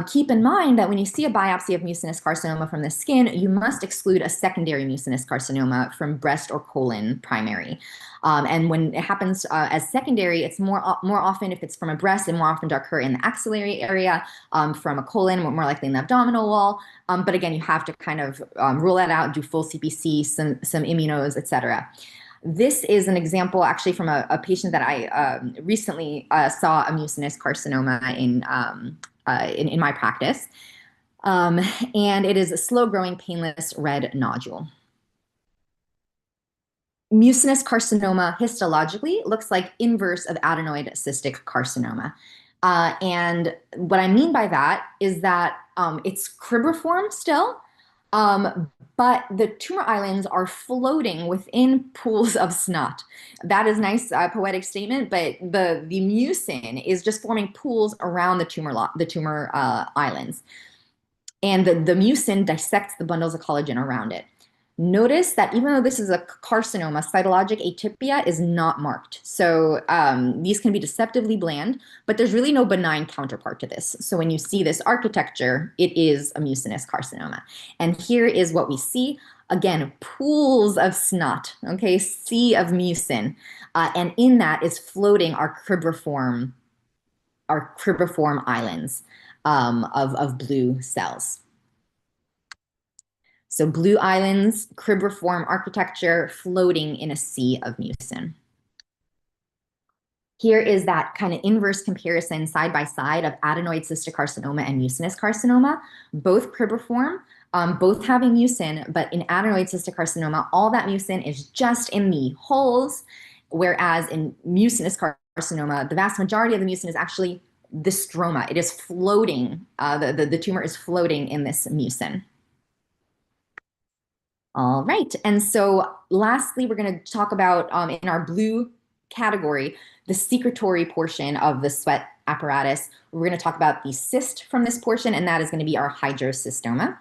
Speaker 2: Keep in mind that when you see a biopsy of mucinous carcinoma from the skin, you must exclude a secondary mucinous carcinoma from breast or colon primary. And when it happens as secondary, it's more often, if it's from a breast, and more often to occur in the axillary area, from a colon, more likely in the abdominal wall. But again, you have to kind of rule that out, do full CPC, some immunos, etc. This is an example actually from a patient that I recently saw a mucinous carcinoma in my practice. And it is a slow-growing, painless red nodule. Mucinous carcinoma histologically looks like inverse of adenoid cystic carcinoma. And what I mean by that is that it's cribriform still, but the tumor islands are floating within pools of snot. That is a nice poetic statement, but the mucin is just forming pools around the tumor islands. And the mucin dissects the bundles of collagen around it. Notice that even though this is a carcinoma, cytologic atypia is not marked. So these can be deceptively bland, but there's really no benign counterpart to this. So when you see this architecture, it is a mucinous carcinoma. And here is what we see. Again, pools of snot, okay, sea of mucin. And in that is floating our cribriform islands. of blue cells. So blue islands, cribriform architecture floating in a sea of mucin. Here is that kind of inverse comparison side by side of adenoid cystic carcinoma and mucinous carcinoma, both cribriform, both having mucin, but in adenoid cystic carcinoma, all that mucin is just in the holes, whereas in mucinous carcinoma, the vast majority of the mucin is actually the stroma. It is floating, the tumor is floating in this mucin. All right, and so lastly, we're going to talk about, in our blue category, the secretory portion of the sweat apparatus. We're going to talk about the cyst from this portion, and that is going to be our hydrocystoma.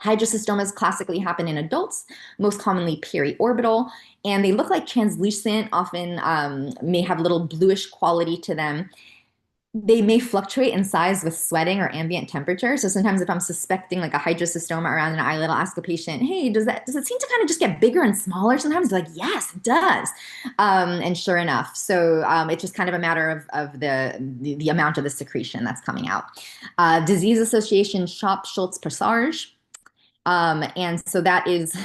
Speaker 2: Hydrocystomas classically happen in adults, most commonly periorbital, and they look like translucent, often may have a little bluish quality to them. They may fluctuate in size with sweating or ambient temperature. So sometimes if I'm suspecting like a hydrocystoma around an eyelid, I'll ask the patient, hey, does it seem to kind of just get bigger and smaller sometimes? They're like, yes, it does. And sure enough. So it's just kind of a matter of the amount of the secretion that's coming out. Disease association, Schultz-Passage. And so that is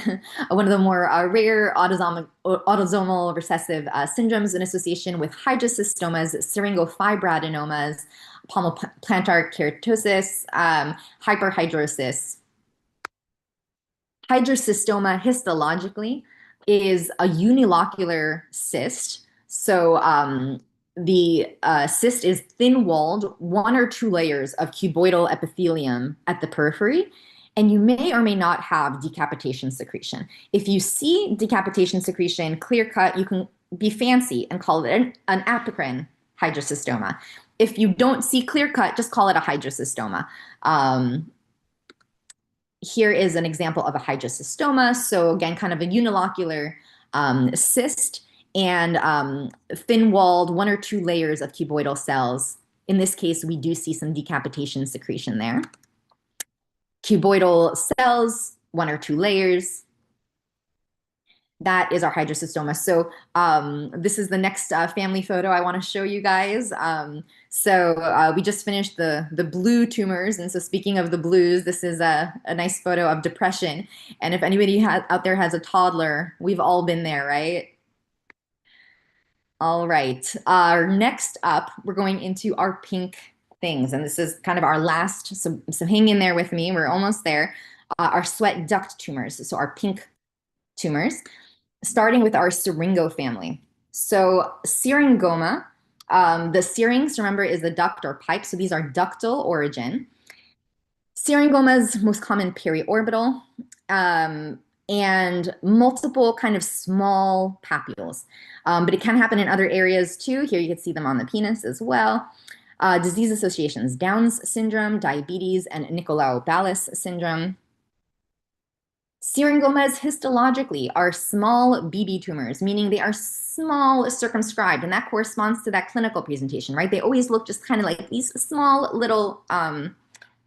Speaker 2: one of the more rare autosomal recessive syndromes in association with hydrocystomas, syringofibrinomas, palmoplantar keratosis, hyperhidrosis. Hydrocystoma histologically is a unilocular cyst. So the cyst is thin-walled, one or two layers of cuboidal epithelium at the periphery. And you may or may not have decapitation secretion. If you see decapitation secretion clear cut, you can be fancy and call it an apocrine hydrocystoma. If you don't see clear cut, just call it a hydrocystoma. Here is an example of a hydrocystoma. So again, kind of a unilocular cyst and thin-walled, one or two layers of cuboidal cells. In this case, we do see some decapitation secretion there. Cuboidal cells, one or two layers. That is our hydrocystoma. So this is the next family photo I want to show you guys. We just finished the blue tumors. And so speaking of the blues, this is a nice photo of depression. And if anybody out there has a toddler, we've all been there, right? All right. Next up, we're going into our pink things. And this is kind of our last, so hang in there with me. We're almost there. Our sweat duct tumors. So our pink tumors, starting with our Syringo family. So Syringoma, the syrinx, remember, is the duct or pipe. So these are ductal origin. Syringomas, most common periorbital, and multiple kind of small papules. But it can happen in other areas too. Here you can see them on the penis as well. Disease associations, Down's syndrome, diabetes, and Nicolau-Ballas syndrome. Syringomas histologically are small BB tumors, meaning they are small, circumscribed, and that corresponds to that clinical presentation, right? They always look just kind of like these small little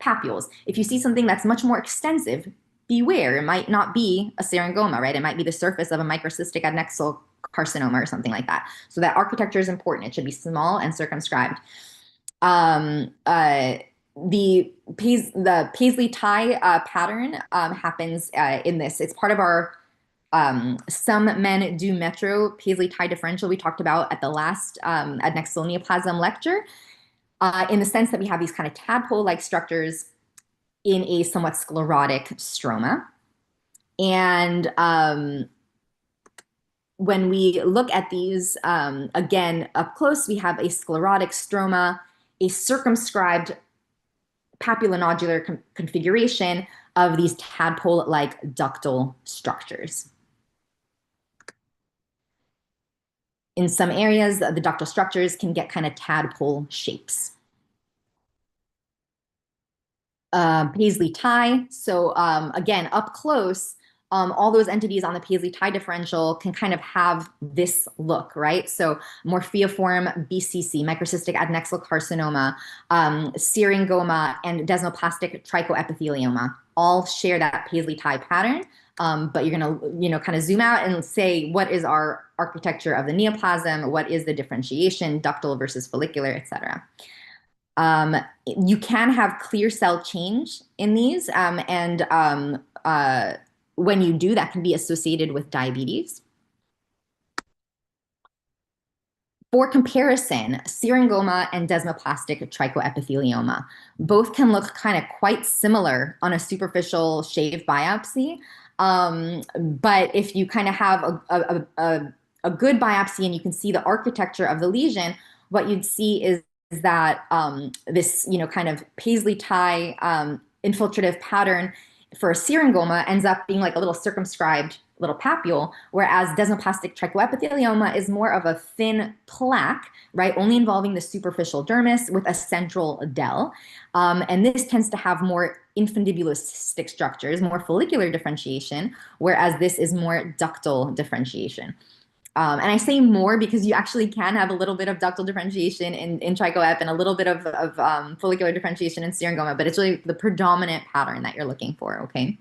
Speaker 2: papules. If you see something that's much more extensive, beware. It might not be a syringoma, right? It might be the surface of a microcystic adnexal carcinoma or something like that. So that architecture is important. It should be small and circumscribed. The Paisley tie pattern happens in this. It's part of our some men do metro Paisley tie differential we talked about at the last adnexal neoplasm lecture, in the sense that we have these kind of tadpole-like structures in a somewhat sclerotic stroma. And when we look at these, again, up close, we have a sclerotic stroma, a circumscribed papulonodular configuration of these tadpole-like ductal structures. In some areas, the ductal structures can get kind of tadpole shapes. Paisley tie, so again, up close, all those entities on the Paisley tie differential can kind of have this look, right? So morpheoform BCC, microcystic adnexal carcinoma, Syringoma, and desmoplastic trichoepithelioma all share that Paisley tie pattern. But you're gonna, kind of zoom out and say, what is our architecture of the neoplasm? What is the differentiation, ductal versus follicular, et cetera? You can have clear cell change in these, when you do, that can be associated with diabetes. For comparison, Syringoma and desmoplastic trichoepithelioma both can look kind of quite similar on a superficial shave biopsy. But if you kind of have a good biopsy and you can see the architecture of the lesion, what you'd see is that this, kind of paisley tie infiltrative pattern for a syringoma ends up being like a little circumscribed little papule, whereas desmoplastic trichoepithelioma is more of a thin plaque, right, only involving the superficial dermis with a central dell. And this tends to have more infundibulous cystic structures, more follicular differentiation, whereas this is more ductal differentiation. And I say more because you actually can have a little bit of ductal differentiation in trichoep and a little bit of follicular differentiation in syringoma, but it's really the predominant pattern that you're looking for, okay?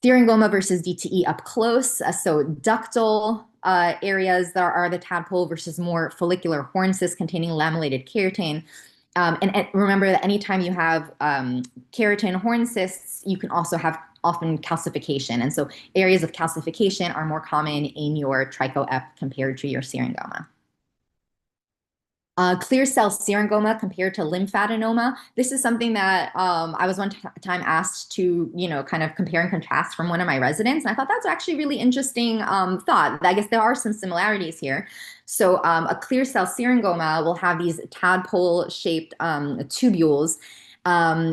Speaker 2: Syringoma versus DTE up close. So ductal areas that are the tadpole versus more follicular horn cysts containing lamellated keratin. And remember that anytime you have keratin horn cysts, you can also have often calcification. And so areas of calcification are more common in your trichoep compared to your syringoma. Clear cell syringoma compared to lymphadenoma. This is something that I was one time asked to, kind of compare and contrast from one of my residents. And I thought that's actually really interesting thought. I guess there are some similarities here. So a clear cell syringoma will have these tadpole-shaped tubules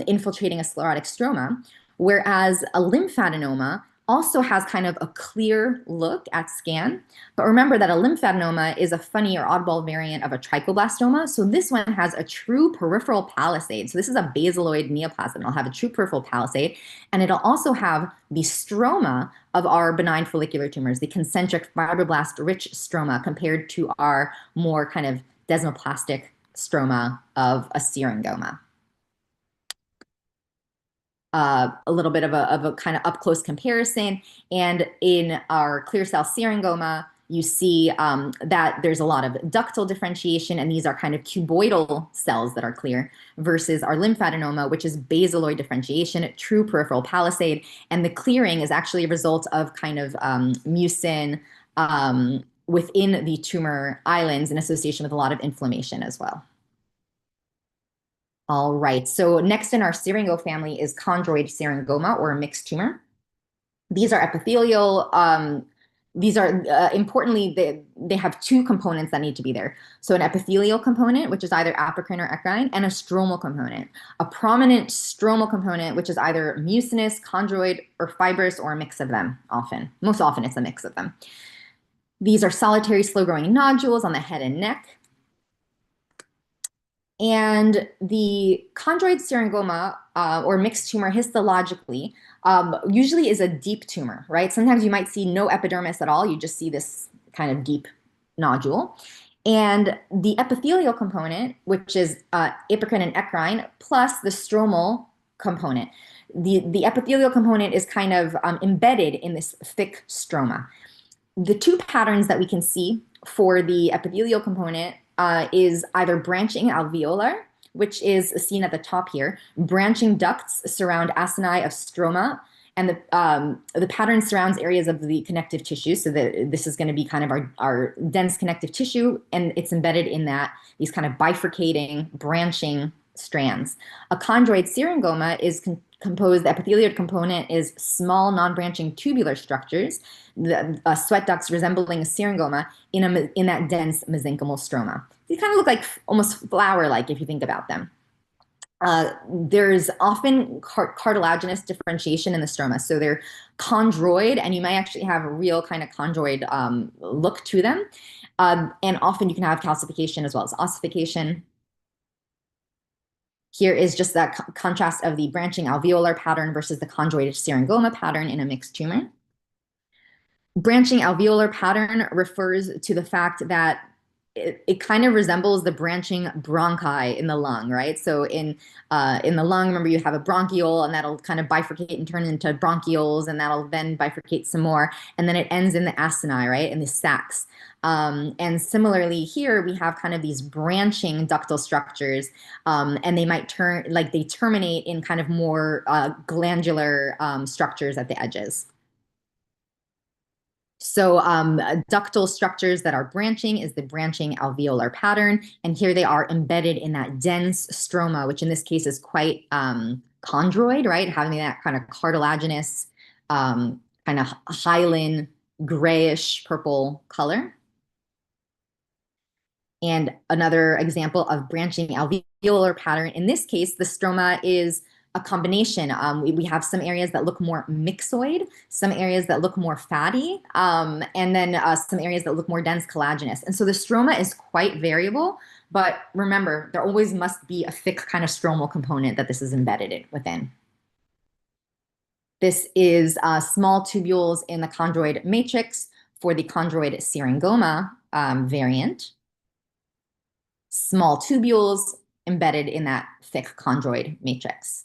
Speaker 2: infiltrating a sclerotic stroma, whereas a lymphadenoma also has kind of a clear look at scan. But remember that a lymphadenoma is a funny or oddball variant of a trichoblastoma. So this one has a true peripheral palisade. So this is a basaloid neoplasm. It'll have a true peripheral palisade. And it'll also have the stroma of our benign follicular tumors, the concentric fibroblast-rich stroma compared to our more kind of desmoplastic stroma of a syringoma. A little bit of a kind of up close comparison. And in our clear cell syringoma, you see that there's a lot of ductal differentiation, and these are kind of cuboidal cells that are clear, versus our lymphadenoma, which is basaloid differentiation, true peripheral palisade. And the clearing is actually a result of kind of mucin within the tumor islands in association with a lot of inflammation as well. All right, so next in our syringo family is chondroid syringoma, or a mixed tumor. These are epithelial. These are, importantly, they have two components that need to be there. So an epithelial component, which is either apocrine or eccrine, and a stromal component. A prominent stromal component, which is either mucinous, chondroid, or fibrous, or a mix of them often. Most often it's a mix of them. These are solitary slow-growing nodules on the head and neck. And the chondroid syringoma, or mixed tumor histologically, usually is a deep tumor, right? Sometimes you might see no epidermis at all. You just see this kind of deep nodule. And the epithelial component, which is apocrine and eccrine, plus the stromal component. The epithelial component is kind of embedded in this thick stroma. The two patterns that we can see for the epithelial component is either branching alveolar, which is seen at the top here. Branching ducts surround acini of stroma, and the pattern surrounds areas of the connective tissue. So this is going to be kind of our dense connective tissue, and it's embedded in these kind of bifurcating, branching strands. A chondroid syringoma is composed, the epithelial component is small non-branching tubular structures, sweat ducts resembling a syringoma in that dense mesenchymal stroma. These kind of look like almost flower-like if you think about them. There's often cartilaginous differentiation in the stroma. So they're chondroid, and you might actually have a real kind of chondroid look to them. And often you can have calcification as well as ossification. Here is just that contrast of the branching alveolar pattern versus the chondroid syringoma pattern in a mixed tumor. Branching alveolar pattern refers to the fact that it kind of resembles the branching bronchi in the lung, right? So in the lung, remember you have a bronchiole, and that'll kind of bifurcate and turn into bronchioles, and that'll then bifurcate some more, and then it ends in the acini, right, in the sacs. And similarly here, we have kind of these branching ductal structures, and they might they terminate in kind of more glandular structures at the edges. So ductal structures that are branching is the branching alveolar pattern. And here they are embedded in that dense stroma, which in this case is quite chondroid, right? Having that kind of cartilaginous, kind of hyaline, grayish purple color. And another example of branching alveolar pattern, in this case, the stroma is a combination. We have some areas that look more myxoid, some areas that look more fatty, and then some areas that look more dense collagenous. And so the stroma is quite variable, but remember, there always must be a thick kind of stromal component that this is embedded within. This is small tubules in the chondroid matrix for the chondroid Syringoma variant. Small tubules embedded in that thick chondroid matrix.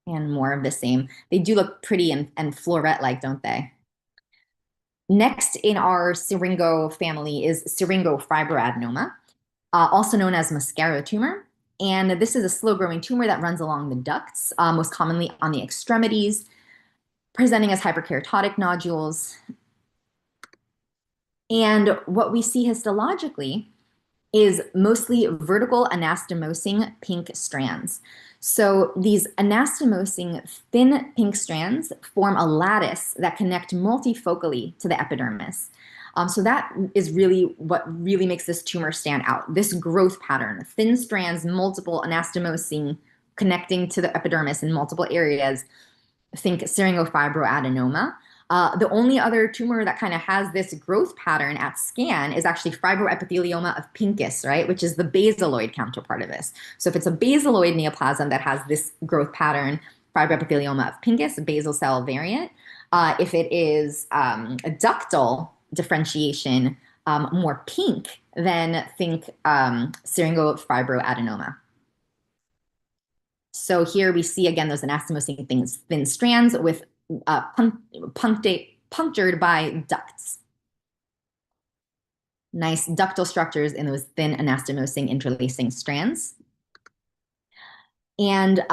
Speaker 2: And more of the same. They do look pretty and floret-like, don't they? Next in our Syringo family is Syringofibroadenoma, also known as Mascaro tumor. And this is a slow-growing tumor that runs along the ducts, most commonly on the extremities, presenting as hyperkeratotic nodules. And what we see histologically is mostly vertical anastomosing pink strands. So these anastomosing thin pink strands form a lattice that connect multifocally to the epidermis. So that is really what really makes this tumor stand out. This growth pattern, thin strands, multiple anastomosing connecting to the epidermis in multiple areas. Think Syringofibroadenoma. The only other tumor that kind of has this growth pattern at scan is actually fibroepithelioma of Pincus, right, which is the basaloid counterpart of this. So if it's a basaloid neoplasm that has this growth pattern, fibroepithelioma of Pincus, a basal cell variant. If it is a ductal differentiation, more pink, then think Syringofibroadenoma. So here we see again those anastomosing thin strands with punctured by ducts. Nice ductal structures in those thin anastomosing interlacing strands. And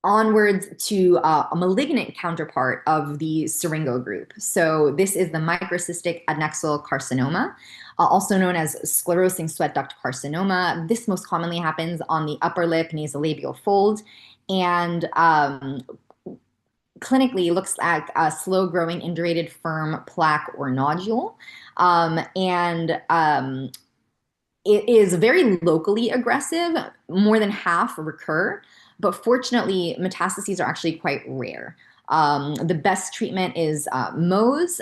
Speaker 2: onwards to a malignant counterpart of the Syringo group. So this is the microcystic adnexal carcinoma, also known as sclerosing sweat duct carcinoma. This most commonly happens on the upper lip nasolabial fold, and clinically looks like a slow-growing indurated firm plaque or nodule. It is very locally aggressive. More than half recur, but fortunately, metastases are actually quite rare. The best treatment is Mohs,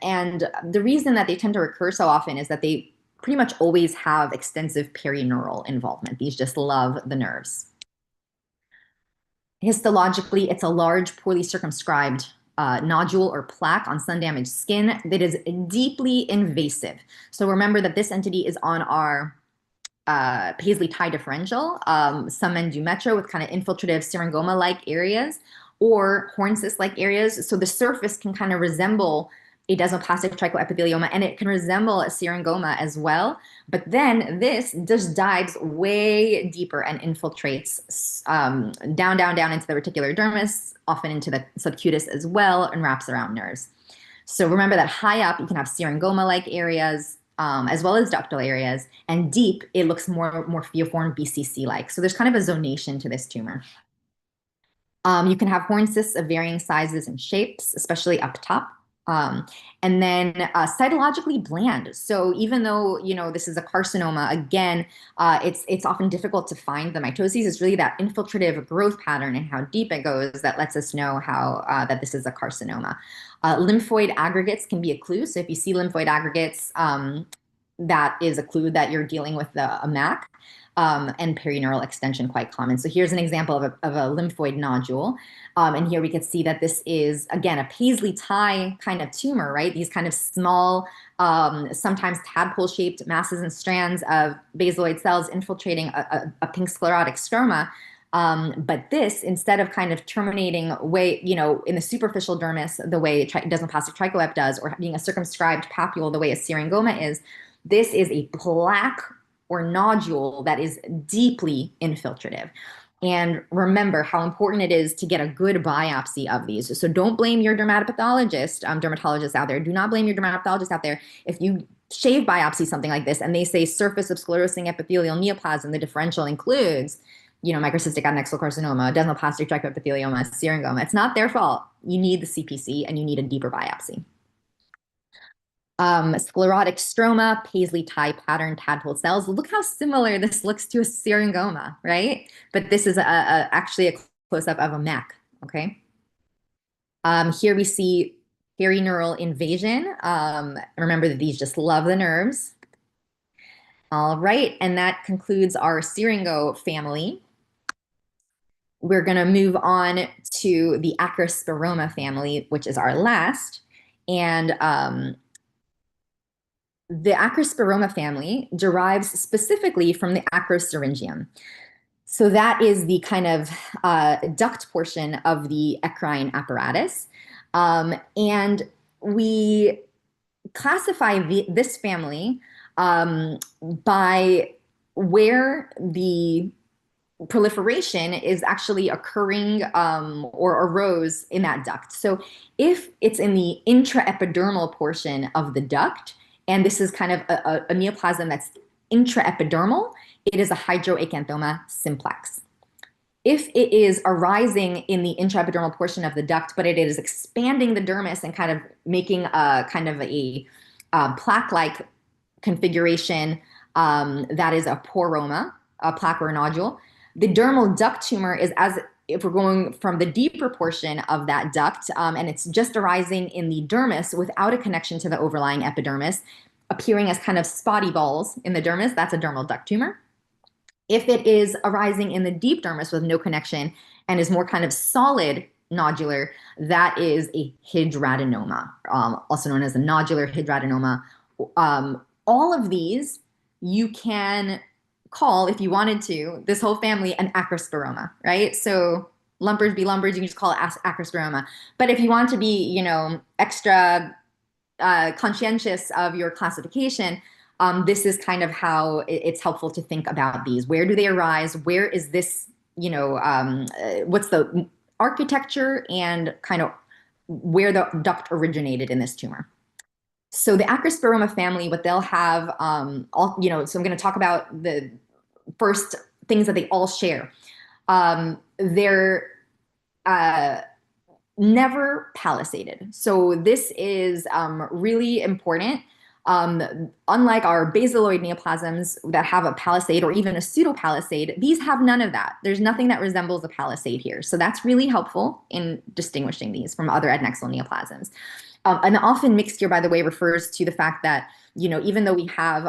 Speaker 2: and the reason that they tend to recur so often is that they pretty much always have extensive perineural involvement. These just love the nerves. Histologically, it's a large, poorly circumscribed nodule or plaque on sun-damaged skin that is deeply invasive. So remember that this entity is on our Paisley tie differential, some men do metro with kind of infiltrative Syringoma-like areas or horn cyst-like areas. So the surface can kind of resemble a desmoplastic trichoepithelioma, and it can resemble a Syringoma as well. But then this just dives way deeper and infiltrates down into the reticular dermis, often into the subcutis as well, and wraps around nerves. So remember that high up, you can have Syringoma-like areas, as well as ductal areas, and deep, it looks more morpheoform BCC-like. So there's kind of a zonation to this tumor. You can have horn cysts of varying sizes and shapes, especially up top. And then cytologically bland. So even though, you know, this is a carcinoma, again, it's often difficult to find the mitoses. It's really that infiltrative growth pattern and how deep it goes that lets us know how that this is a carcinoma. Lymphoid aggregates can be a clue. So if you see lymphoid aggregates, that is a clue that you're dealing with a MAC. and perineural extension quite common. So here's an example of a lymphoid nodule. And here we can see that this is, again, a Paisley-tie kind of tumor, right? These kind of small, sometimes tadpole-shaped masses and strands of basaloid cells infiltrating a pink sclerotic stroma. But this, instead of kind of terminating way, in the superficial dermis, the way desmoplastic trichoep does, or being a circumscribed papule, the way a syringoma is, this is a plaque or nodule that is deeply infiltrative. And remember how important it is to get a good biopsy of these. So don't blame your dermatologists out there. Do not blame your dermatologist out there if you shave biopsy something like this and they say surface of sclerosing epithelial neoplasm, the differential includes, microcystic adnexal carcinoma, desmoplastic trichoepithelioma, syringoma. It's not their fault. You need the CPC and you need a deeper biopsy. Sclerotic stroma, Paisley-tie pattern tadpole cells. Look how similar this looks to a syringoma, right? But this is actually a close-up of a MEC, okay? Here we see perineural invasion. Remember that these just love the nerves. All right, and that concludes our Syringo family. We're going to move on to the Acrospiroma family, which is our last. And the Acrospiroma family derives specifically from the acrosyringium. So that is the kind of duct portion of the eccrine apparatus. And we classify this family by where the proliferation is actually occurring or arose in that duct. So if it's in the intraepidermal portion of the duct, and this is kind of a neoplasm that's intraepidermal, it is a hydroacanthoma simplex. If it is arising in the intraepidermal portion of the duct, but it is expanding the dermis and kind of making a kind of a plaque-like configuration, that is a poroma, a plaque or a nodule. The dermal duct tumor is if we're going from the deeper portion of that duct, and it's just arising in the dermis without a connection to the overlying epidermis, appearing as kind of spotty balls in the dermis, that's a dermal duct tumor. If it is arising in the deep dermis with no connection and is more kind of solid nodular, that is a hidradenoma, also known as a nodular hidradenoma. All of these you can call, if you wanted to, this whole family an acrospiroma, right? So lumpers be lumpers, you can just call it acrospiroma. But if you want to be, extra conscientious of your classification, this is kind of how it's helpful to think about these. Where do they arise? Where is this, what's the architecture and kind of where the duct originated in this tumor? So the Acrospiroma family, what they'll have, so I'm going to talk about the first things that they all share. They're never palisaded. So this is really important. Unlike our basaloid neoplasms that have a palisade or even a pseudopalisade, these have none of that. There's nothing that resembles a palisade here. So that's really helpful in distinguishing these from other adnexal neoplasms. And often mixed here, by the way, refers to the fact that, even though we have,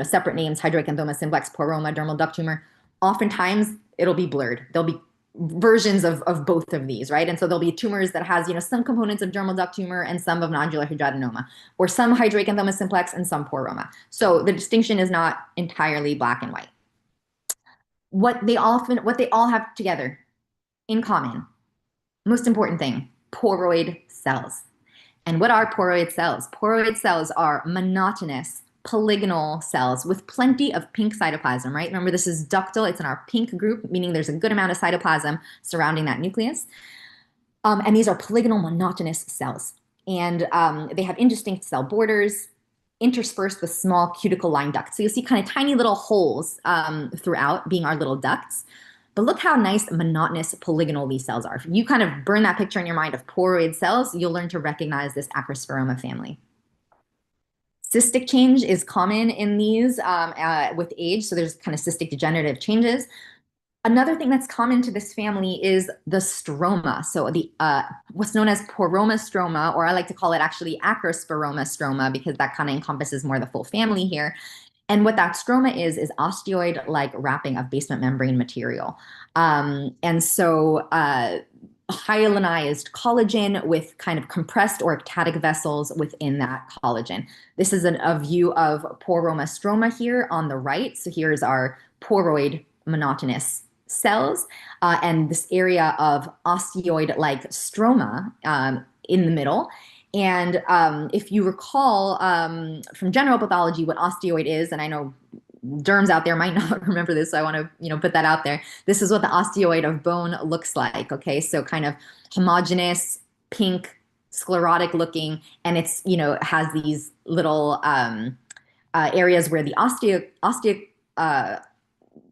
Speaker 2: separate names, hydroacanthoma simplex, poroma, dermal duct tumor, oftentimes it'll be blurred. There'll be versions of both of these, right? And so there'll be tumors that has, some components of dermal duct tumor and some of nodular hidradenoma, or some hydroacanthoma simplex and some poroma. So the distinction is not entirely black and white. What they all have together in common, most important thing, poroid cells. And what are poroid cells? Poroid cells are monotonous polygonal cells with plenty of pink cytoplasm, right? Remember, this is ductal. It's in our pink group, meaning there's a good amount of cytoplasm surrounding that nucleus. And these are polygonal monotonous cells. And they have indistinct cell borders interspersed with small cuticle-lined ducts. So you'll see kind of tiny little holes throughout, being our little ducts. But look how nice, monotonous, polygonal these cells are. If you kind of burn that picture in your mind of poroid cells, you'll learn to recognize this Acrospiroma family. Cystic change is common in these with age, so there's kind of cystic degenerative changes. Another thing that's common to this family is the stroma. So the what's known as poromostroma, or I like to call it actually Acrospiroma stroma, because that kind of encompasses more the full family here. And what that stroma is osteoid-like wrapping of basement membrane material. And so hyalinized collagen with kind of compressed or ectatic vessels within that collagen. This is a view of poroma stroma here on the right. So here's our poroid monotonous cells, and this area of osteoid-like stroma in the middle. And if you recall from general pathology what osteoid is, and I know derms out there might not remember this, so I want to put that out there. This is what the osteoid of bone looks like. Okay, so kind of homogeneous, pink, sclerotic looking, and it's has these little areas where the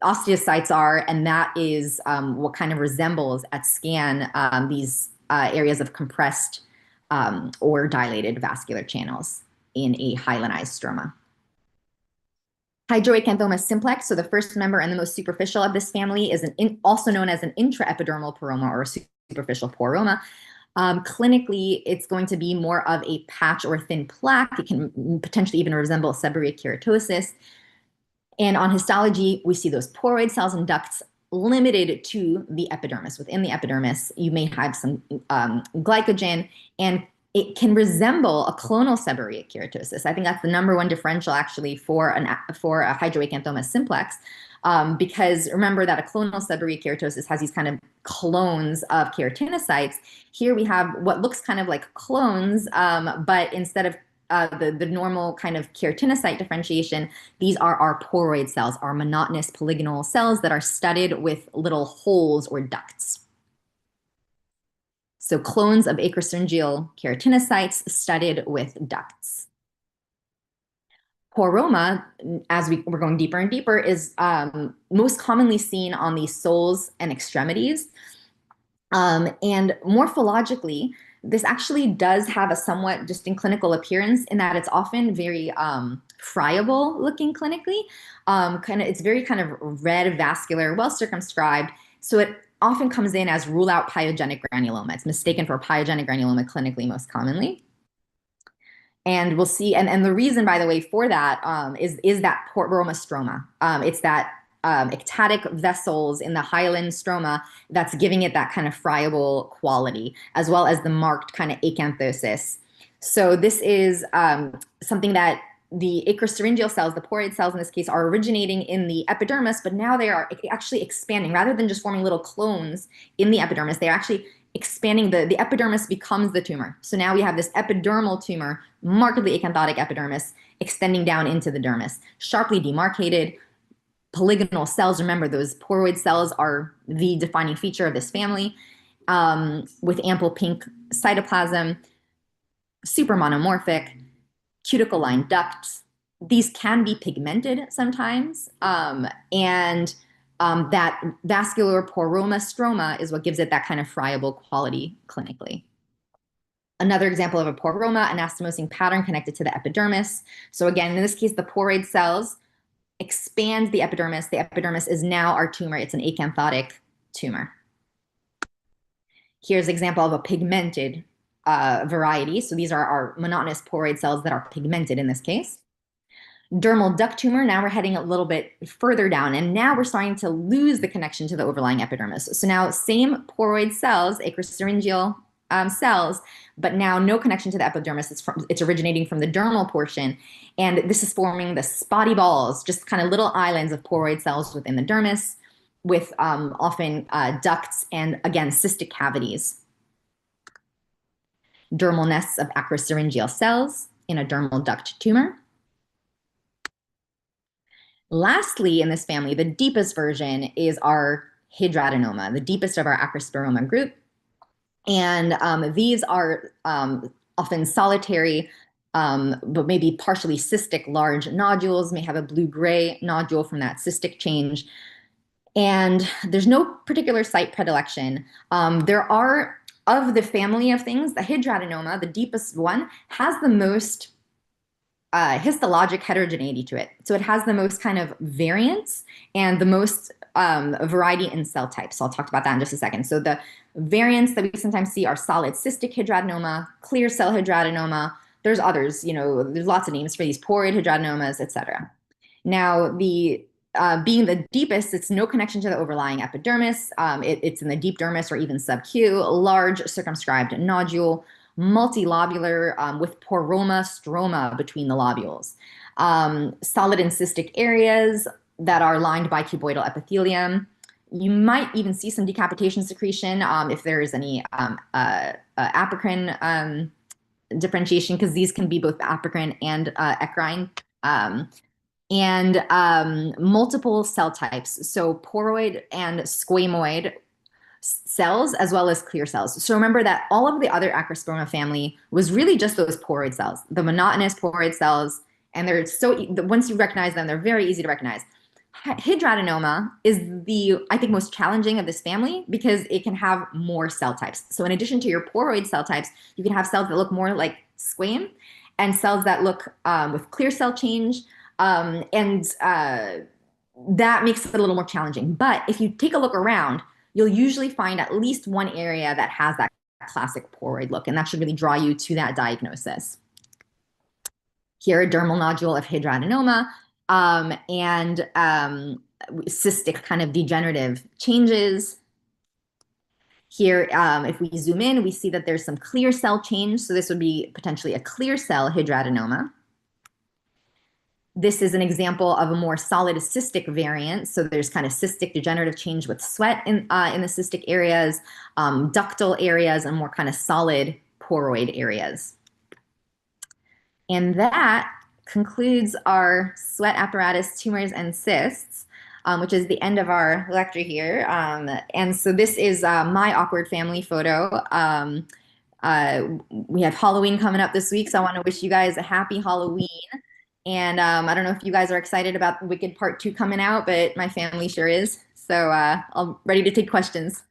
Speaker 2: osteocytes are, and that is what kind of resembles at scan these areas of compressed or dilated vascular channels in a hyalinized stroma. Hydroacanthoma simplex, so the first member and the most superficial of this family, is also known as an intraepidermal poroma or a superficial poroma. Clinically, it's going to be more of a patch or thin plaque. It can potentially even resemble seborrheic keratosis. And on histology, we see those poroid cells and ducts limited to the epidermis. Within the epidermis, you may have some glycogen, and it can resemble a clonal seborrheic keratosis. I think that's the #1 differential actually for a hydroacanthoma simplex, because remember that a clonal seborrheic keratosis has these kind of clones of keratinocytes. Here we have what looks kind of like clones, but instead of the normal kind of keratinocyte differentiation, these are our poroid cells, our monotonous polygonal cells that are studded with little holes or ducts. So clones of acrosyringeal keratinocytes studded with ducts. Poroma, as we're going deeper and deeper, is most commonly seen on the soles and extremities. And morphologically, this actually does have a somewhat distinct clinical appearance in that it's often very friable looking clinically. It's very kind of red, vascular, well circumscribed. So it often comes in as rule out pyogenic granuloma. It's mistaken for pyogenic granuloma clinically most commonly. And we'll see, and the reason, by the way, for that is that poroma stroma. It's that ectatic vessels in the hyaline stroma that's giving it that kind of friable quality, as well as the marked kind of acanthosis. So this is something that the acrosyringeal cells, the poroid cells in this case, are originating in the epidermis, but now they are actually expanding. Rather than just forming little clones in the epidermis, they're actually expanding. The epidermis becomes the tumor. So now we have this epidermal tumor, markedly acanthotic epidermis, extending down into the dermis, sharply demarcated, polygonal cells. Remember, those poroid cells are the defining feature of this family, with ample pink cytoplasm, super monomorphic, cuticle-lined ducts. These can be pigmented sometimes, and that vascular poroma stroma is what gives it that kind of friable quality clinically. Another example of a poroma, anastomosing pattern connected to the epidermis. So again, in this case, the poroid cells expand the epidermis. The epidermis is now our tumor. It's an acanthotic tumor. Here's an example of a pigmented variety. So these are our monotonous poroid cells that are pigmented in this case. Dermal duct tumor, now we're heading a little bit further down, and now we're starting to lose the connection to the overlying epidermis. So now same poroid cells, acrosyringeal cells, but now no connection to the epidermis. It's originating from the dermal portion, and this is forming the spotty balls, just kind of little islands of poroid cells within the dermis, with often ducts and, again, cystic cavities. Dermal nests of acrosyringeal cells in a dermal duct tumor. Lastly, in this family, the deepest version is our Hidrocystoma, the deepest of our Acrospiroma group. And these are often solitary, but maybe partially cystic large nodules, may have a blue-gray nodule from that cystic change. And there's no particular site predilection. There are, of the family of things, the Hidrocystoma, the deepest one, has the most histologic heterogeneity to it. So it has the most kind of variance and the most variety in cell types. So I'll talk about that in just a second. So the variants that we sometimes see are solid cystic hidradenomas, clear cell hidradenomas. There's others, there's lots of names for these poroid hidradenomas, etc. Now, being the deepest, it's no connection to the overlying epidermis. It's in the deep dermis or even sub-Q, large circumscribed nodule, multilobular with poroma stroma between the lobules. Solid and cystic areas that are lined by cuboidal epithelium. You might even see some decapitation secretion if there is any apocrine differentiation, because these can be both apocrine and ecrine. And multiple cell types, so poroid and squamoid cells, as well as clear cells. So remember that all of the other Acrospiroma family was really just those poroid cells, the monotonous poroid cells, and they're once you recognize them, they're very easy to recognize. Hidradenoma is I think, most challenging of this family because it can have more cell types. So in addition to your poroid cell types, you can have cells that look more like squame and cells that look with clear cell change. That makes it a little more challenging. But if you take a look around, you'll usually find at least one area that has that classic poroid look, and that should really draw you to that diagnosis. Here, a dermal nodule of hidradenoma, and cystic kind of degenerative changes. Here, if we zoom in, we see that there's some clear cell change. So this would be potentially a clear cell hidradenoma. This is an example of a more solid cystic variant. So there's kind of cystic degenerative change with sweat in the cystic areas, ductal areas, and more kind of solid poroid areas. And that concludes our sweat apparatus tumors and cysts, which is the end of our lecture here. And so this is my awkward family photo. We have Halloween coming up this week, so I want to wish you guys a happy Halloween. And I don't know if you guys are excited about Wicked Part 2 coming out, but my family sure is. So I'm ready to take questions.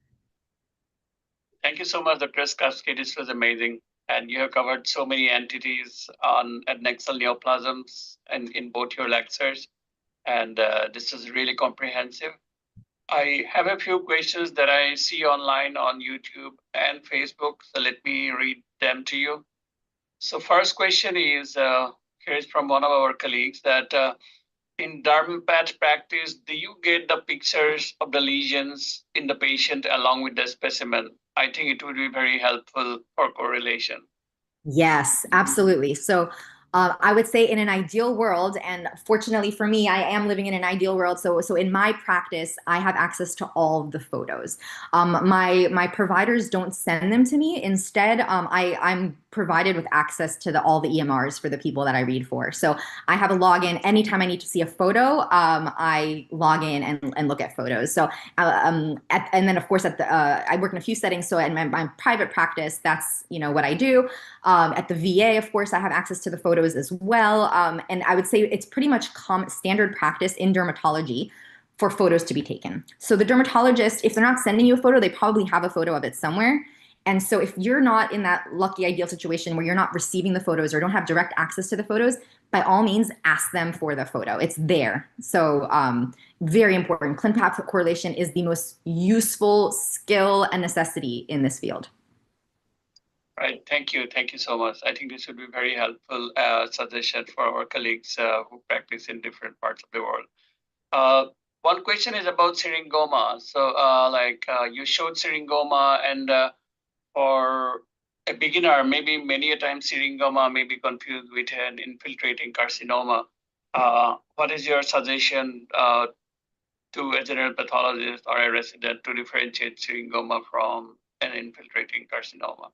Speaker 1: Thank you so much, Dr. Skupsky. This was amazing. And you have covered so many entities on adnexal neoplasms and in both your lectures. And this is really comprehensive. I have a few questions that I see online on YouTube and Facebook. So let me read them to you. So first question is, here's from one of our colleagues that in dermopath practice, do you get the pictures of the lesions in the patient along with the specimen? I think it would be very helpful for correlation.
Speaker 2: Yes, absolutely. So I would say in an ideal world, and fortunately for me, I am living in an ideal world. So in my practice, I have access to all of the photos. My providers don't send them to me. Instead, I'm provided with access to all the EMRs for the people that I read for. So I have a login anytime I need to see a photo. I log in and look at photos. So and then of course I work in a few settings. So in my private practice, that's what I do. At the VA, of course, I have access to the photos as well. And I would say it's pretty much standard practice in dermatology for photos to be taken. So the dermatologist, if they're not sending you a photo, they probably have a photo of it somewhere. And so if you're not in that lucky ideal situation where you're not receiving the photos or don't have direct access to the photos, by all means, ask them for the photo. It's there. So very important. ClinPath correlation is the most useful skill and necessity in this field.
Speaker 1: Right. Thank you. Thank you so much. I think this would be very helpful suggestion for our colleagues who practice in different parts of the world. One question is about Syringoma. So you showed Syringoma, and for a beginner, maybe many a time Syringoma may be confused with an infiltrating carcinoma. What is your suggestion to a general pathologist or a resident to differentiate Syringoma from an infiltrating carcinoma?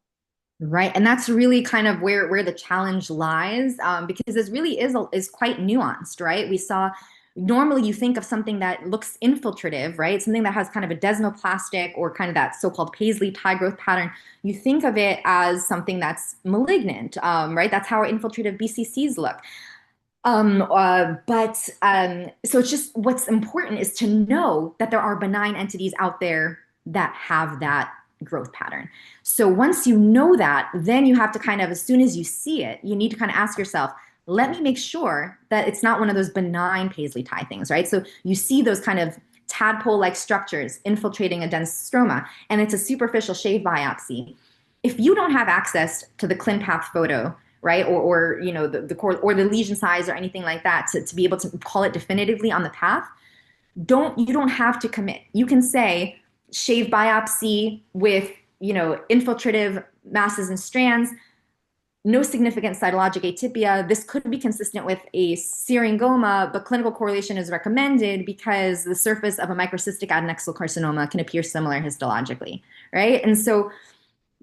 Speaker 2: Right. And that's really kind of where the challenge lies, because this really is quite nuanced, right? We saw normally you think of something that looks infiltrative, right? Something that has kind of a desmoplastic or kind of that so-called Paisley tie growth pattern. You think of it as something that's malignant, right? That's how infiltrative BCCs look. So it's just, what's important is to know that there are benign entities out there that have that growth pattern. So once you know that, then you have to kind of, as soon as you see it, you need to kind of ask yourself, let me make sure that it's not one of those benign Paisley tie things, right? So you see those kind of tadpole-like structures infiltrating a dense stroma, and it's a superficial shave biopsy. If you don't have access to the ClinPath photo, right? Or you know, the core or the lesion size or anything like that to be able to call it definitively on the path. You don't have to commit. You can say shave biopsy with, you know, infiltrative masses and strands, no significant cytologic atypia. This could be consistent with a Syringoma, but clinical correlation is recommended because the surface of a microcystic adnexal carcinoma can appear similar histologically, right? And so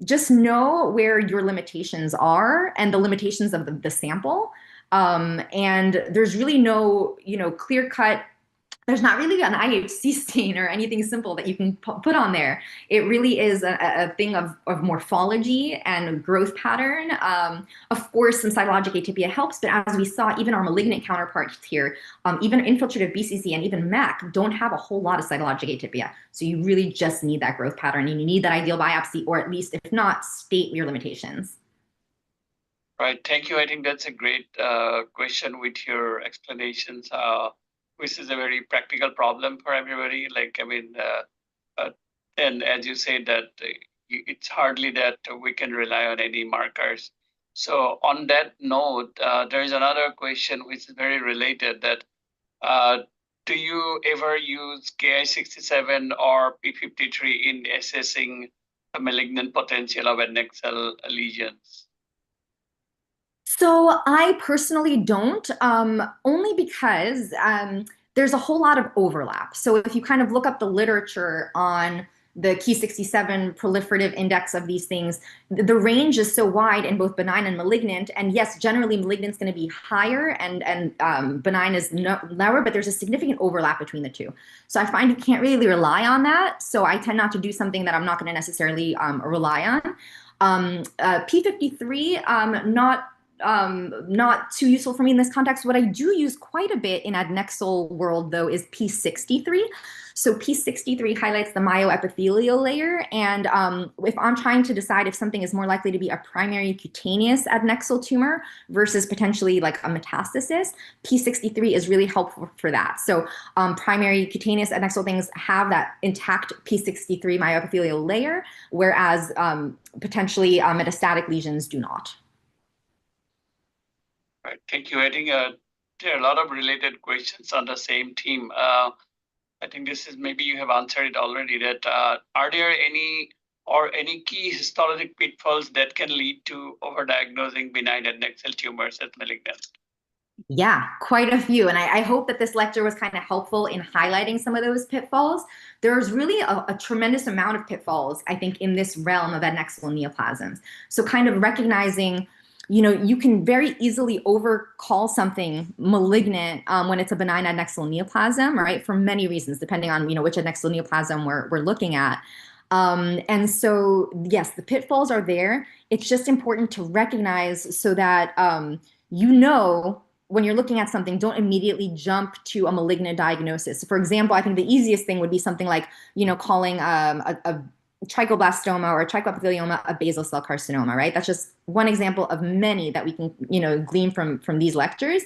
Speaker 2: just know where your limitations are and the limitations of the sample. And there's really no, you know, clear cut. There's not really an IHC stain or anything simple that you can put on there. It really is a thing of morphology and growth pattern. Of course, some cytologic atypia helps, but as we saw, even our malignant counterparts here, even infiltrative BCC and even MAC don't have a whole lot of cytologic atypia. So you really just need that growth pattern, and you need that ideal biopsy, or at least, if not, state your limitations.
Speaker 1: Right. Thank you. I think that's a great question with your explanations. Which is a very practical problem for everybody. Like, I mean, and as you say that it's hardly that we can rely on any markers. So on that note, there is another question which is very related that do you ever use Ki-67 or P53 in assessing the malignant potential of adnexal lesions?
Speaker 2: So I personally don't, only because there's a whole lot of overlap. So if you kind of look up the literature on the Ki-67 proliferative index of these things, the range is so wide in both benign and malignant. And yes, generally malignant is going to be higher and benign is lower, but there's a significant overlap between the two. So I find you can't really rely on that. So I tend not to do something that I'm not going to necessarily rely on. P53, not too useful for me in this context. What I do use quite a bit in adnexal world, though, is P63. So P63 highlights the myoepithelial layer. And if I'm trying to decide if something is more likely to be a primary cutaneous adnexal tumor versus potentially like a metastasis, P63 is really helpful for that. So primary cutaneous adnexal things have that intact P63 myoepithelial layer, whereas potentially metastatic lesions do not.
Speaker 1: Right. Thank you. I think there are a lot of related questions on the same theme. I think this is maybe you have answered it already. That are there any key histologic pitfalls that can lead to overdiagnosing benign adnexal tumors as malignant?
Speaker 2: Yeah, quite a few. And I hope that this lecture was kind of helpful in highlighting some of those pitfalls. There's really a tremendous amount of pitfalls, I think, in this realm of adnexal neoplasms. So kind of recognizing, you know, you can very easily overcall something malignant when it's a benign adnexal neoplasm, right? For many reasons, depending on, you know, which adnexal neoplasm we're looking at. And so, yes, the pitfalls are there. It's just important to recognize so that, you know, when you're looking at something, don't immediately jump to a malignant diagnosis. For example, I think the easiest thing would be something like, you know, calling a trichoblastoma or a trichoepithelioma a basal cell carcinoma, right? That's just one example of many that we can, you know, glean from these lectures.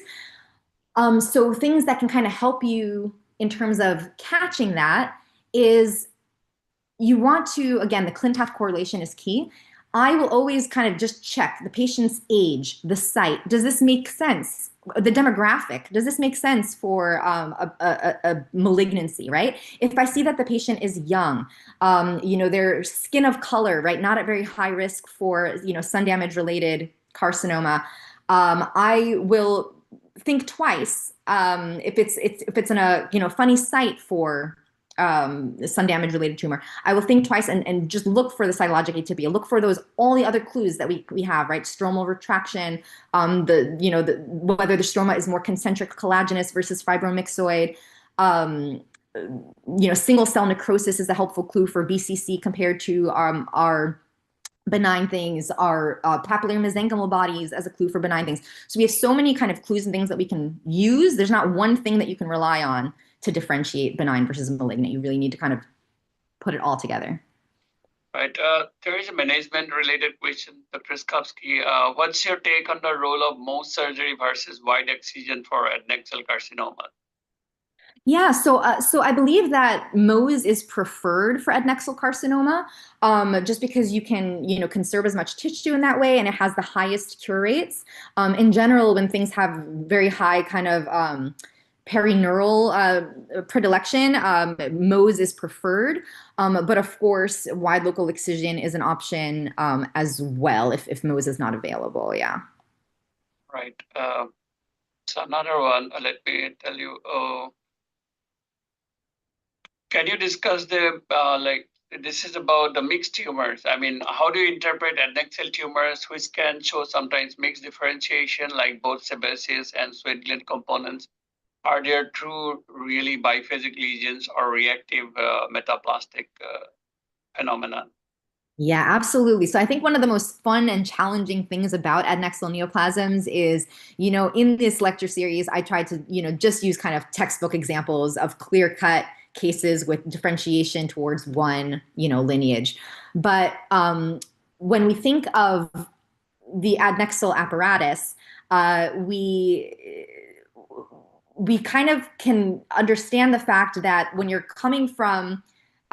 Speaker 2: So things that can kind of help you in terms of catching that is you want to, again, the ClinTAF correlation is key. I will always kind of just check the patient's age, the site. Does this make sense? The demographic, does this make sense for a malignancy, right? If I see that the patient is young, you know, their skin of color, right, not at very high risk for, you know, sun damage related carcinoma, I will think twice if it's in a, you know, funny site for sun damage related tumor. I will think twice and just look for the cytologic atypia, look for all the other clues that we have, right? Stromal retraction, whether the stroma is more concentric collagenous versus fibromyxoid. You know, single cell necrosis is a helpful clue for BCC compared to our benign things, our papillary mesenchymal bodies as a clue for benign things. So we have so many kind of clues and things that we can use. There's not one thing that you can rely on to differentiate benign versus malignant. You really need to kind of put it all together.
Speaker 1: Right. There is a management-related question, Dr. Skupsky. What's your take on the role of Mohs surgery versus wide excision for adnexal carcinoma?
Speaker 2: Yeah, so I believe that Mohs is preferred for adnexal carcinoma, just because you can, conserve as much tissue in that way, and it has the highest cure rates. In general, when things have very high kind of perineural predilection, Mohs is preferred. But of course, wide local excision is an option as well if Mohs is not available. Yeah.
Speaker 1: Right. So another one, let me tell you, can you discuss the, this is about the mixed tumors. I mean, how do you interpret adnexal tumors, which can show sometimes mixed differentiation, like both sebaceous and sweat gland components? Are there true, really biphasic lesions or reactive metaplastic phenomenon?
Speaker 2: Yeah, absolutely. So I think one of the most fun and challenging things about adnexal neoplasms is, in this lecture series, I tried to, just use kind of textbook examples of clear-cut cases with differentiation towards one, lineage. But when we think of the adnexal apparatus, we kind of can understand the fact that when you're coming from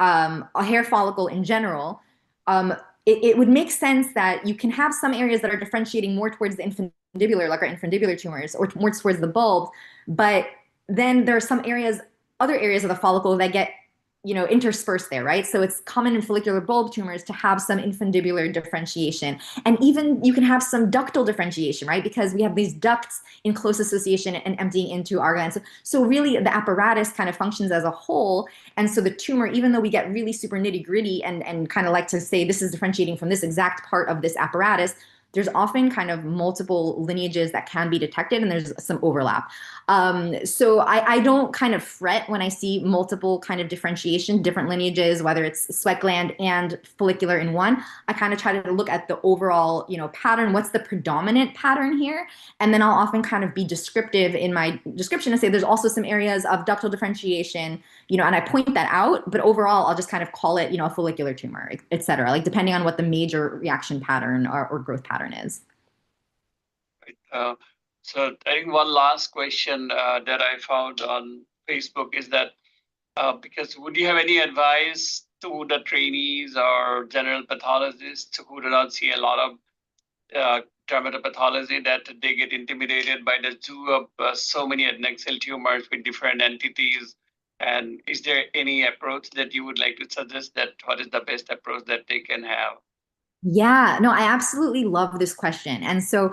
Speaker 2: a hair follicle in general, um, it would make sense that you can have some areas that are differentiating more towards the infundibular, like our infundibular tumors, or more towards the bulb. But then there are some areas, other areas of the follicle that get, interspersed there, right? So it's common in follicular bulb tumors to have some infundibular differentiation. And even you can have some ductal differentiation, right? Because we have these ducts in close association and emptying into our glands. So really the apparatus kind of functions as a whole. And so the tumor, even though we get really super nitty gritty and kind of like to say this is differentiating from this exact part of this apparatus, there's often kind of multiple lineages that can be detected, and there's some overlap. So I don't kind of fret when I see multiple kind of differentiation, different lineages, whether it's sweat gland and follicular in one. I kind of try to look at the overall, pattern. What's the predominant pattern here? And then I'll often kind of be descriptive in my description and say there's also some areas of ductal differentiation, and I point that out, but overall I'll just kind of call it, a follicular tumor, et cetera, like depending on what the major reaction pattern or growth pattern is.
Speaker 1: Uh, so I think one last question that I found on Facebook is that because would you have any advice to the trainees or general pathologists who do not see a lot of dermatopathology, that they get intimidated by the zoo of so many adnexal tumors with different entities? And is there any approach that you would like to suggest, that what is the best approach that they can have?
Speaker 2: Yeah, no, I absolutely love this question. And so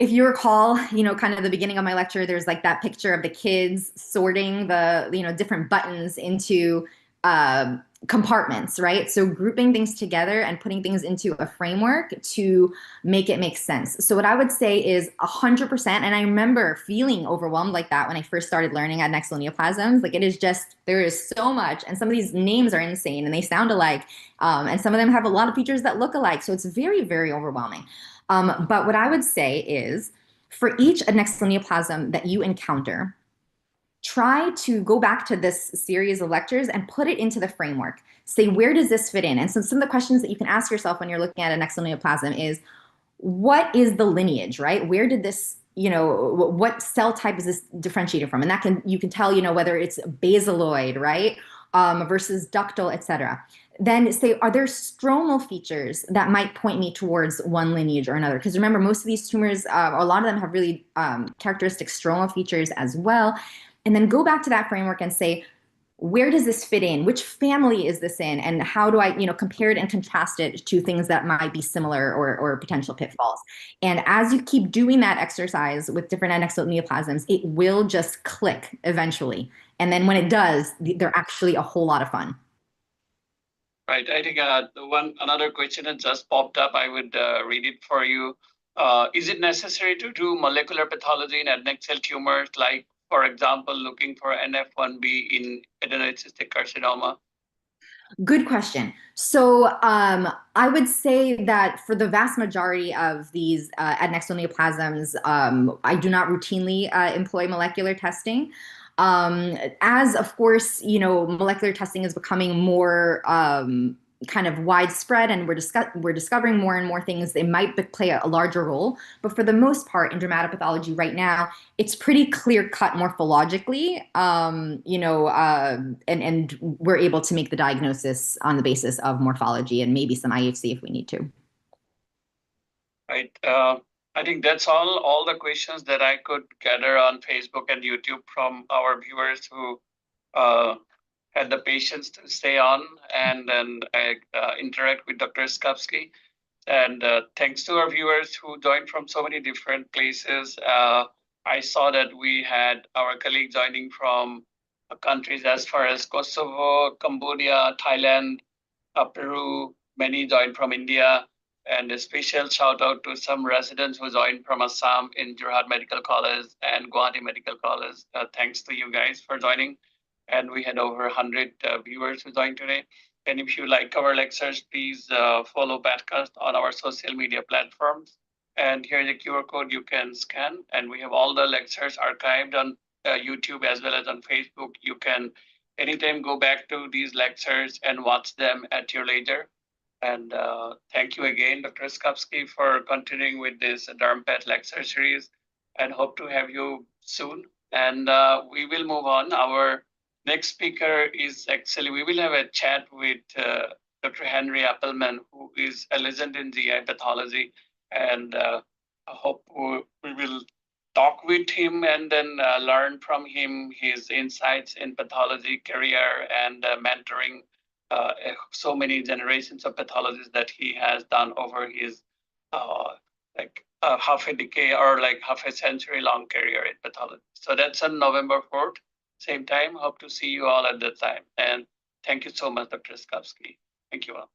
Speaker 2: if you recall, kind of the beginning of my lecture, there's like that picture of the kids sorting the, different buttons into compartments, right? So grouping things together and putting things into a framework to make it make sense. So what I would say is 100%, and I remember feeling overwhelmed like that when I first started learning adnexal neoplasms. Like it is just, there is so much, and some of these names are insane and they sound alike, and some of them have a lot of features that look alike. So it's very, very overwhelming. But what I would say is for each adnexal neoplasm that you encounter, try to go back to this series of lectures and put it into the framework. Say, where does this fit in? And so some of the questions that you can ask yourself when you're looking at adnexal neoplasm is, what is the lineage, right? Where did this, what cell type is this differentiated from? And that you can tell, whether it's basaloid, right? Versus ductal, et cetera. Then say, are there stromal features that might point me towards one lineage or another? Because remember, most of these tumors, a lot of them have really characteristic stromal features as well. And then go back to that framework and say, where does this fit in? Which family is this in? And how do I, compare it and contrast it to things that might be similar or potential pitfalls? And as you keep doing that exercise with different adnexal neoplasms, it will just click eventually. And then when it does, they're actually a whole lot of fun.
Speaker 1: Right. I think another question that just popped up. I would read it for you. Is it necessary to do molecular pathology in adnexal tumors, like, for example, looking for NF1B in adenoid cystic carcinoma?
Speaker 2: Good question. So I would say that for the vast majority of these adnexal neoplasms, I do not routinely employ molecular testing. As of course, molecular testing is becoming more kind of widespread and we're discovering more and more things, they might play a larger role. But for the most part, in dermatopathology right now, it's pretty clear cut morphologically, and we're able to make the diagnosis on the basis of morphology and maybe some IHC if we need to.
Speaker 1: Right. I think that's all the questions that I could gather on Facebook and YouTube from our viewers who had the patience to stay on and then interact with Dr. Skupsky. And thanks to our viewers who joined from so many different places. I saw that we had our colleague joining from countries as far as Kosovo, Cambodia, Thailand, Peru, many joined from India. And a special shout out to some residents who joined from Assam in Jorhat Medical College and Guwahati Medical College. Thanks to you guys for joining. And we had over 100 viewers who joined today. And if you like our lectures, please follow Badcast on our social media platforms. And here's a QR code you can scan. And we have all the lectures archived on YouTube as well as on Facebook. You can anytime go back to these lectures and watch them at your leisure. And thank you again, Dr. Skupsky, for continuing with this DermPath lecture series, and hope to have you soon. And we will move on. Our next speaker is actually, we will have a chat with Dr. Henry Appelman, who is a legend in GI pathology. And I hope we will talk with him and then learn from him his insights in pathology, career, and mentoring so many generations of pathologists that he has done over his half a decade or like half a century long career in pathology. So that's on November 4th, same time. Hope to see you all at that time. And thank you so much, Dr. Skupsky. Thank you all.